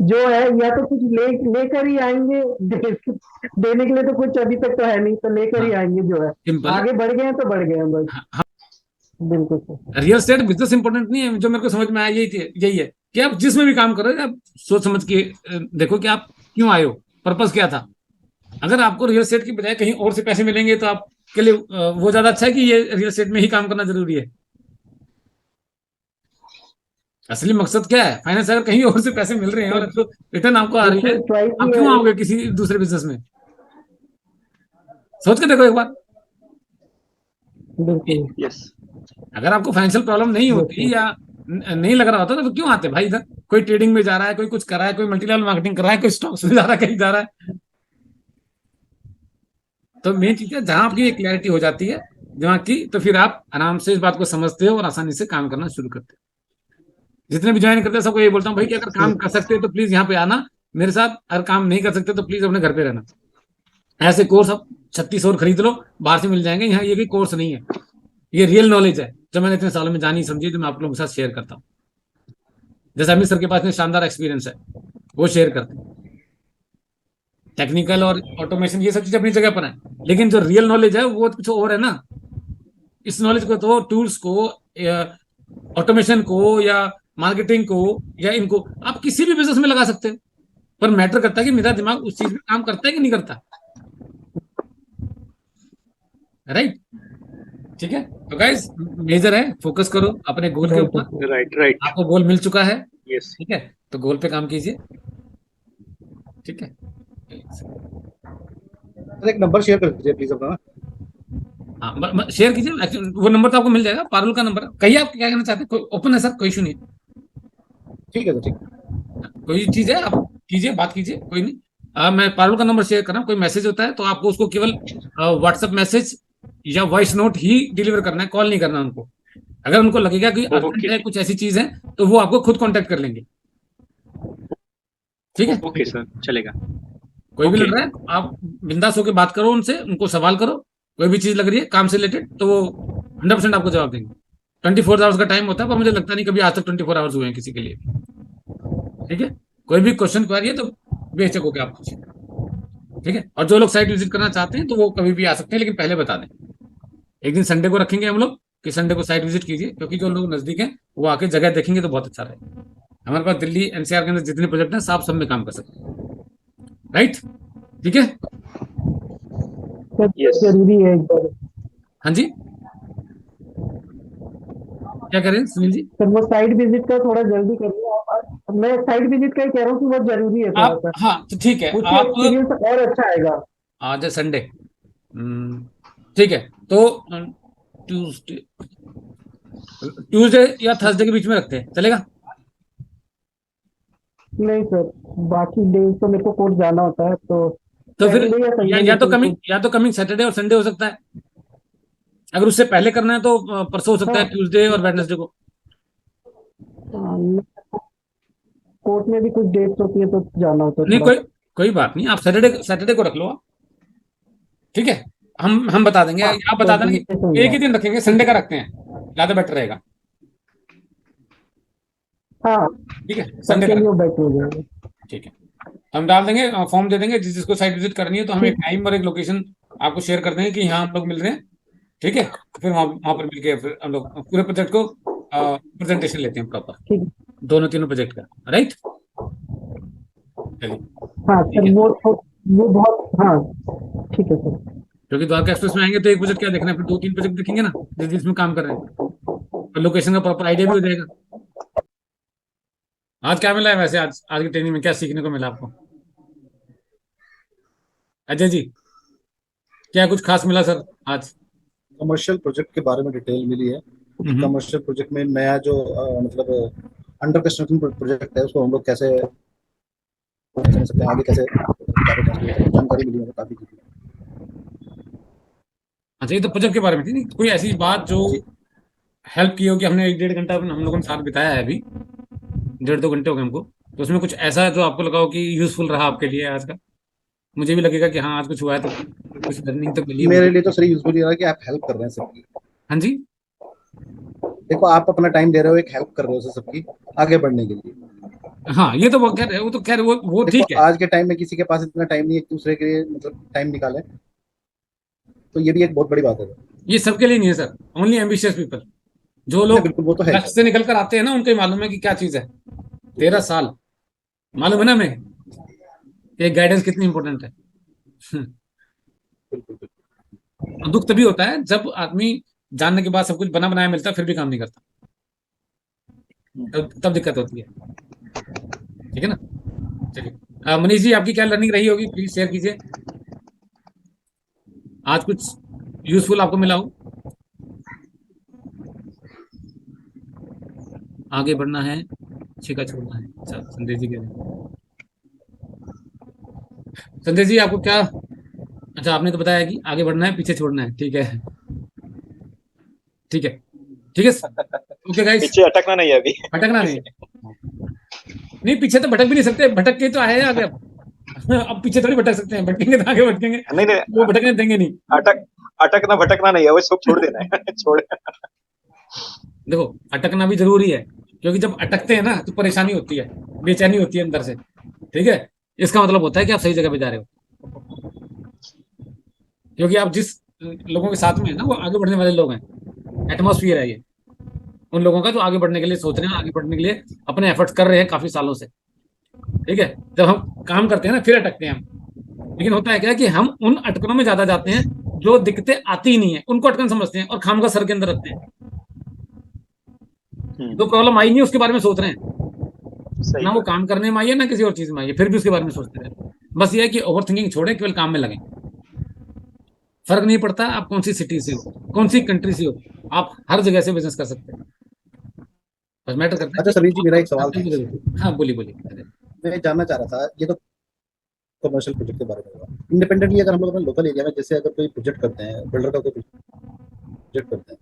S6: जो है या तो कुछ लेकर ही आएंगे, देने के लिए तो कुछ अभी तक तो है नहीं, तो लेकर ही
S1: हाँ,
S6: आएंगे। जो है
S1: सिंपल है।
S6: आगे बढ़ गए हैं तो बढ़ गए हैं बस।
S1: हाँ,
S6: बिल्कुल sir.
S1: Real estate business important नहीं है, जो मेरे को समझ में आया यही है कि आप जिसमें भी काम कर रहे हो आप सोच समझ के देखो कि आप क्यों आए हो, पर्पस क्या था। अगर आपको रियल एस्टेट की बजाय कहीं और से पैसे मिलेंगे तो आपके लिए वो ज्यादा अच्छा है कि ये रियल एस्टेट में ही काम करना जरूरी है। असली मकसद क्या है? फाइनेंस। अगर कहीं और से पैसे मिल रहे हैं और तो रिटर्न आपको आ रही है,
S6: एक चॉइस
S1: आप
S6: भी
S1: क्यों
S6: है।
S1: आओगे किसी दूसरे बिजनेस में? सोच के देखो एक बार।
S6: बिल्कुल।
S5: यस।
S1: अगर आपको फाइनेंशियल प्रॉब्लम नहीं होती या नहीं लग रहा होता तो क्यों आते भाई इधर? कोई ट्रेडिंग में जा रहा है, कोई कुछ कर रहा है, कोई मल्टी लेवल मार्केटिंग कर रहा है, कोई स्टॉक्स में जा रहा है, कहीं जा रहा है। तो मेन चीज है, जहां आपकी क्लैरिटी हो जाती है दिमाग की, तो फिर आप आराम से इस बात को समझते हो और आसानी से काम करना शुरू करते हो। जितने भी ज्वाइन करते हैं सबको ये बोलता हूँ भाई कि अगर काम कर सकते हो तो प्लीज यहाँ पे आना मेरे साथ, अगर काम नहीं कर सकते तो प्लीज अपने घर पे रहना। ऐसे कोर्स आप 36 और खरीद लो, बाहर से मिल जाएंगे। यहाँ ये भी कोर्स नहीं है, ये रियल नॉलेज है जो मैंने इतने सालों में जानी समझी, जो मैं आप लोगों के साथ शेयर करता हूँ। जैसे अमित सर के पास में शानदार एक्सपीरियंस है, वो शेयर करते हैं। टेक्निकल और ऑटोमेशन ये सब चीज अपनी जगह पर है, लेकिन जो रियल नॉलेज है वो कुछ और है ना। इस नॉलेज को तो टूल्स को, ऑटोमेशन को या मार्केटिंग को या इनको आप किसी भी बिजनेस में लगा सकते हो, पर मैटर करता है कि मेरा दिमाग उस चीज में काम करता है कि नहीं करता। राइट? ठीक है, तो गाइस मेजर है, फोकस करो अपने गोल के ऊपर।
S5: Right right.
S1: आपको गोल मिल चुका है,
S5: यस।
S1: ठीक है, तो गोल पे काम कीजिए। ठीक है,
S8: सर एक नंबर शेयर कर दीजिए प्लीज अपना।
S1: हाँ शेयर कीजिए। Actually, वो नंबर तो आपको मिल जाएगा, पारुल का नंबर। कहिए आप क्या कहना चाहते हैं, कोई ओपन है सर, कोई इशू नहीं है।
S8: ठीक है सर, ठीक।
S1: कोई चीज है आप कीजिए, बात कीजिए, कोई नहीं। मैं पारुल का नंबर शेयर कर रहा हूँ। कोई मैसेज होता है तो आपको उसको केवल व्हाट्सएप मैसेज या वॉइस नोट ही डिलीवर करना है, कॉल नहीं करना उनको। अगर उनको लगेगा कि अर्जेंट है, कुछ ऐसी चीज है, तो वो आपको खुद कांटेक्ट कर लेंगे। ठीक है,
S5: ओके सर, चलेगा।
S1: कोई भी
S5: Okay.
S1: लग रहा है आप बिंदास होकर बात करो उनसे, उनको सवाल करो। कोई भी चीज लग रही है काम से रिलेटेड तो वो 100% आपको जवाब देंगे। 24 आवर्स का टाइम होता है, पर मुझे लगता नहीं कभी आज तक 24 आवर्स हुए हैं किसी के लिए। ठीक है, कोई भी क्वेश्चन क्वेरी है तो बेशक होकर आप पूछिए। ठीक है, और जो लोग साइट विजिट करना चाहते हैं तो वो कभी भी आ सकते हैं, लेकिन पहले बता दें। एक दिन संडे को रखेंगे हम लोग कि संडे को साइट विजिट कीजिए, क्योंकि जो लोग नजदीक हैं वो आके जगह देखेंगे तो बहुत अच्छा रहेगा। हमारे पास दिल्ली एनसीआर के अंदर जितने प्रोजेक्ट हैं सब में काम कर सकते हैं। राइट? ठीक है,
S6: सर जरूरी है एक बार।
S1: हाँ जी, क्या करें सुनील जी?
S6: सर वो साइट विजिट का थोड़ा जल्दी करिए आप। मैं साइट विजिट का ही कह रहा हूँ कि बहुत जरूरी है थोड़ा
S1: आप
S6: सा।
S1: हाँ तो ठीक है,
S6: उससे
S1: आप
S6: एक्सपीरियंस और अच्छा आएगा।
S1: आज है संडे। ठीक है, तो ट्यूसडे ट्यूसडे या थर्सडे के बीच में रखते हैं, चलेगा?
S6: नहीं सर, बाकी डेज तो मेरे को कोर्ट जाना होता है, तो
S1: तो फिर
S6: Saturday या Sunday
S1: या तो
S6: में
S1: कमिंग सैटरडे और संडे हो सकता है। अगर उससे पहले करना है तो परसों हो सकता है,
S6: हाँ।
S1: ट्यूसडे और वेडनेसडे को।
S6: कोर्ट में भी कुछ डेट्स होती है तो जाना होता है
S1: नहीं,
S6: थोड़ा।
S1: कोई बात नहीं, आप सैटरडे को रख लो आप, ठीक है। हम बता देंगे,
S6: हाँ,
S1: आप बता देना कि
S6: Saturday सही
S1: एक ही
S6: है।
S1: दिन रखेंगे, संडे का रखते हैं, ज्यादा बेटर रहेगा।
S6: हाँ,
S1: ठीक है, संडे
S6: सबके
S1: का
S6: लिए वो बेटर हो जाएगा।
S1: ठीक है। हम डाल देंगे, फॉर्म दे देंगे, जिसको साइट विजिट करनी है तो हम एक
S6: ठीक।
S1: टाइम और एक लोकेशन आपको शेयर कर देंगे कि यहाँ हम लोग मिल रहे हैं, ठीक है। फिर वहाँ पर मिलके फिर हम लोग पूरे प्रोजेक्ट को प्रेजेंटेशन लेते हैं प्रॉपर,
S6: ठीक।
S1: दोनों तीनों प्रोजेक्ट का, राइट। चलिए,
S6: हाँ
S1: ठीक
S6: सर,
S1: है।
S6: वो बहुत, हाँ ठीक है सर।
S1: क्योंकि द्वारका एक्सप्रेस में आएंगे तो एक प्रोजेक्ट क्या देखना है, फिर 2-3 प्रोजेक्ट देखेंगे ना जिसमें काम कर रहे हैं, और लोकेशन का प्रॉपर आइडिया भी हो जाएगा। आज क्या मिला है वैसे, आज की ट्रेनिंग में क्या सीखने को मिला आपको, अजय जी? क्या कुछ खास मिला सर आज?
S8: कमर्शियल प्रोजेक्ट के बारे में डिटेल मिली है।
S1: हम्म।
S8: कमर्शियल प्रोजेक्ट में नया जो मतलब अंडर कंस्ट्रक्शन प्रोजेक्ट है उसको हम लोग कैसे समझ सकते हैं, आगे कैसे कार्य कर सकते हैं, जानकारी मिली है काफी कुछ।
S1: अच्छा, ये तो प्रोजेक्ट के बारे में थी, नहीं कोई ऐसी बात जो
S8: जी।
S1: हेल्प की हो कि हमने 1-1.5 घंटा हम लोगों ने साथ बिताया है अभी, 1.5-2 घंटे हो गए हमको, तो उसमें कुछ ऐसा जो आपको लगा हो कि यूजफुल रहा आपके लिए आज का? मुझे भी लगेगा कि हाँ, आज कुछ हुआ है तो कुछ लर्निंग तो मिली है
S8: मेरे
S1: मुझे।
S8: लिए तो सर यूजफुल ये रहा कि आप हेल्प कर रहे हैं सबकी।
S1: हाँ जी।
S8: देखो आप अपना टाइम दे रहे हो, एक हेल्प कर रहे हो सबकी आगे बढ़ने के लिए।
S1: हाँ, ये तो वो खैर वो
S8: देखो
S1: ठीक है।
S8: आज के टाइम में किसी के पास इतना टाइम नहीं है एक दूसरे के लिए मतलब टाइम निकाले, तो ये भी एक बहुत बड़ी बात है।
S1: ये सबके लिए नहीं है सर, ओनली एम्बिशियस पीपल। जो
S8: नहीं
S1: लोग
S8: बिल्कुल, वो तो है
S1: लक्ष्य
S8: सर।
S1: से निकल कर आते हैं ना, उनको ही मालूम है कि क्या चीज है। 13 साल, मालूम है ना हमें कि गाइडेंस कितनी इंपॉर्टेंट है।
S8: बिल्कुल बिल्कुल।
S1: और दुख तभी होता है जब आदमी जानने के बाद सब कुछ बना बनाया मिलता है, फिर भी काम नहीं करता, तब दिक्कत होती है, ठीक है ना। चलिए, मनीष जी, आपकी क्या लर्निंग रही होगी, प्लीज शेयर कीजिए। आज कुछ यूजफुल आपको मिला हो? आगे बढ़ना है, छिका छोड़ना है, अच्छा संदेश जी कह रहे हैं। संदेश जी आपको क्या, अच्छा आपने तो बताया कि आगे बढ़ना है, पीछे छोड़ना है, ठीक है, ठीक है, ठीक है। ओके गाइस,
S3: पीछे अटकना नहीं है अभी।
S1: भटकना नहीं, नहीं पीछे तो भटक भी नहीं सकते, भटक के तो आए हैं आगे, अब पीछे थोड़ी भटक सकते हैं, भटकेंगे तो आगे भटकेंगे,
S3: नहीं नहीं,
S1: वो भटकने देंगे नहीं।
S3: अटकना भटकना नहीं है, वो सब छोड़ देना है। छोड़।
S1: देखो, अटकना भी जरूरी है, क्योंकि जब अटकते हैं ना तो परेशानी होती है, बेचैनी होती है अंदर से, ठीक है। इसका मतलब होता है कि आप सही जगह पे जा रहे हो, क्योंकि आप जिस लोगों के साथ में है ना, वो आगे बढ़ने वाले लोग हैं, एटमोसफियर है ये उन लोगों का जो आगे बढ़ने के लिए सोच रहे हैं, आगे बढ़ने के लिए अपने एफर्ट्स कर रहे हैं काफी सालों से, ठीक है। जब हम काम करते हैं ना, फिर अटकते हैं हम, लेकिन होता है क्या कि हम उन अटकनों में ज्यादा जाते हैं जो दिक्कतें आती ही नहीं है, उनको अटकन समझते हैं और खाम का सर के अंदर रखते हैं। जो प्रॉब्लम आई नहीं है उसके बारे में सोच रहे हैं,
S3: सही
S1: ना वो काम करने में आई है ना किसी और चीज में आई है, फिर भी उसके बारे में सोचते रहते हैं। बस ये है कि ओवर थिंकिंग छोड़े, केवल काम में लगे। फर्क नहीं पड़ता आप कौन सी सिटी से हो, कौन सी कंट्री से हो, आप हर जगह से बिजनेस कर सकते हैं, बस मैटर करता है
S8: अच्छा
S1: कि
S8: समीर जी, मेरा एक सवाल था।
S1: हाँ बोलिए बोलिए।
S8: मैं जानना चाह रहा था, ये तो कमर्शियल प्रोजेक्ट के बारे में हुआ, इंडिपेंडेंटली अगर हम लोग अपने लोकल एरिया में जैसे अगर कोई प्रोजेक्ट करते हैं, बिल्डर का कोई प्रोजेक्ट करते हैं,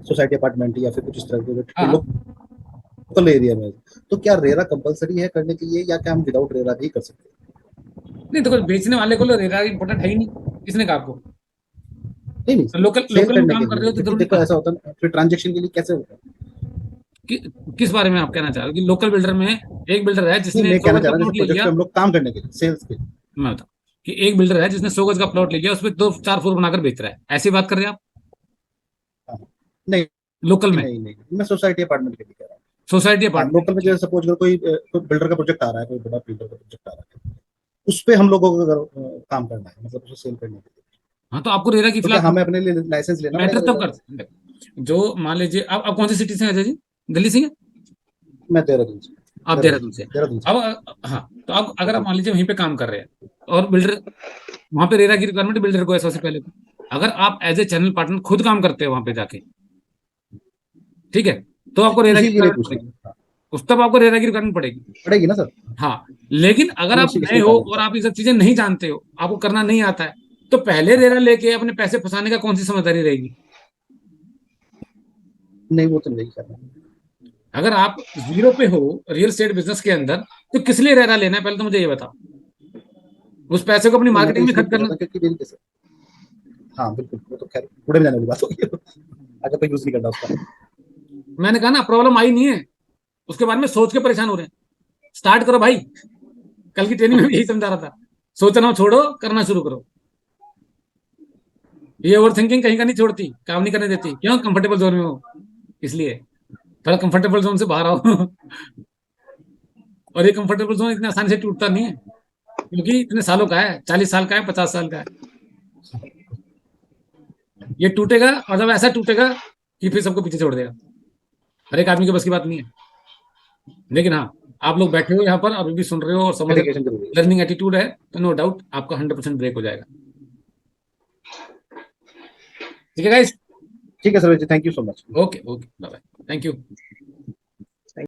S8: सोसाइटी अपार्टमेंट या फिर कुछ इस तरह के लोकल एरिया में, तो क्या रेरा कंपलसरी है करने के लिए, या क्या हम विदाउट रेरा भी कर सकते हैं?
S1: नहीं, तो बेचने वाले को रेरा इंपॉर्टेंट है ही नहीं, किसने कहा आपको?
S8: नहीं नहीं,
S1: लोकल
S8: सेल
S1: लोकल में
S8: करने
S1: काम
S8: के
S1: कर रहे
S8: लिए,
S1: हो तो
S8: क्योंकि
S1: जरूरी
S8: देखो ऐसा होता है फिर ट्रांजेक्शन के लिए कैसे होता है।
S1: किस बारे में आप कहना चाह रहे हो कि लोकल बिल्डर में एक बिल्डर है
S8: नहीं,
S1: जिसने
S8: मैं
S1: 100
S8: कहना
S1: गज
S8: चाह
S1: का
S8: रहा हूँ
S1: प्लॉट
S8: जैसे
S1: ले
S8: प्रोजेक्ट
S1: लिया?
S8: पे हम लोग काम करने के लिए, सेल्स के लिए।
S1: मैं बताऊं कि एक बिल्डर है जिसने 100 गज का प्लॉट ले लिया, उस पर 2-4 फ्लोर बनाकर बेच रहा है, ऐसी बात कर रहे हैं आप?
S8: हाँ, नहीं
S1: लोकल में,
S8: नहीं नहीं, मैं सोसाइटी अपार्टमेंट के लिए कह रहा हूँ।
S1: सोसाइटी
S8: हाँ, लोकल में
S1: अपार्टमेंट।
S8: जैसे सपोज कोई बिल्डर का प्रोजेक्ट आ रहा है, कोई बड़ा बिल्डर का प्रोजेक्ट आ रहा है, उस पे हम लोगों को अगर काम करना है, मतलब उसे सेल करने के लिए,
S1: हाँ, तो आपको रेरा की
S8: तो क्या
S1: फिलहाल
S8: हमें अपने लिए लाइसेंस लेना
S1: मैटर
S8: पड़ेगा
S1: तब
S8: रेरा
S1: कर
S8: का?
S1: सकते हैं। जो मान लीजिए आप कौन सी सिटी से हैं अजय जी? दिल्ली से हैं?
S8: मैं देहरादून से।
S1: आप देहरादून से?
S8: देहरादून से।
S1: अब हाँ, तो अब अगर आप मान लीजिए वहीं पे काम कर रहे हैं और बिल्डर, वहां पे रेरा की रिक्वायरमेंट बिल्डर को है सबसे पहले, तो अगर आप एज ए चैनल पार्टनर खुद काम करते हो वहां पे जाके, ठीक है, तो आपको रेरा की
S8: इसीलिए
S1: रिक्वायरमेंट
S8: पूछ रहा
S1: पड़ेगी।
S8: हूँ।
S1: उस तब आपको रेरागिरी करनी पड़ेगी।
S8: पड़ेगी ना सर।
S1: हाँ, लेकिन अगर आप
S8: इसी- इसी
S1: नए हो
S8: कारण
S1: और आप ये सब चीजें नहीं जानते हो, आपको करना नहीं आता है, तो पहले रेरा लेके अपने पैसे फंसाने का कौन सी समझदारी रहेगी?
S8: नहीं, वो तो नहीं करना।
S1: अगर आप जीरो पे हो रियल एस्टेट बिजनेस के अंदर, तो किस लिए रेरा लेना है, पहले तो मुझे ये बताओ। उस पैसे को अपनी
S8: तो मैं तो
S1: मार्केटिंग में
S8: इसलिए
S1: खर्च
S8: बोल रहा
S1: करना।
S8: था क्योंकि मेरी कैसे, हाँ बिल्कुल, वो तो खैर बुढ़े में जाने वाली बात होगी अगर कोई यूज नहीं करता उसका।
S1: मैंने कहा ना, प्रॉब्लम आई नहीं है, उसके बारे में सोच के परेशान हो रहे हैं। स्टार्ट करो भाई, कल की ट्रेनिंग में भी यही समझा रहा था, सोचना छोड़ो, करना शुरू करो। ये ओवर थिंकिंग कहीं का नहीं छोड़ती, काम नहीं करने देती। क्यों? कंफर्टेबल जोन में हो, इसलिए थोड़ा कंफर्टेबल जोन से बाहर आओ। और ये कंफर्टेबल जोन इतनी आसानी से टूटता नहीं है, क्योंकि इतने सालों का है, 40 साल का है, 50 साल का है। ये टूटेगा, और जब ऐसा टूटेगा कि फिर सबको पीछे छोड़ देगा। हर एक आदमी के बस की बात नहीं है। लेकिन हाँ, आप लोग बैठे हो यहाँ पर, अभी भी सुन रहे हो और समझ रहे
S8: डेडिकेशन
S1: हो,
S8: जरूरी है।
S1: लर्निंग एटीट्यूड है, तो नो डाउट आपका 100% ब्रेक हो जाएगा। ठीक है गाइस?
S8: ठीक है sir ji, thank you so much.
S1: Okay okay, bye bye, thank you.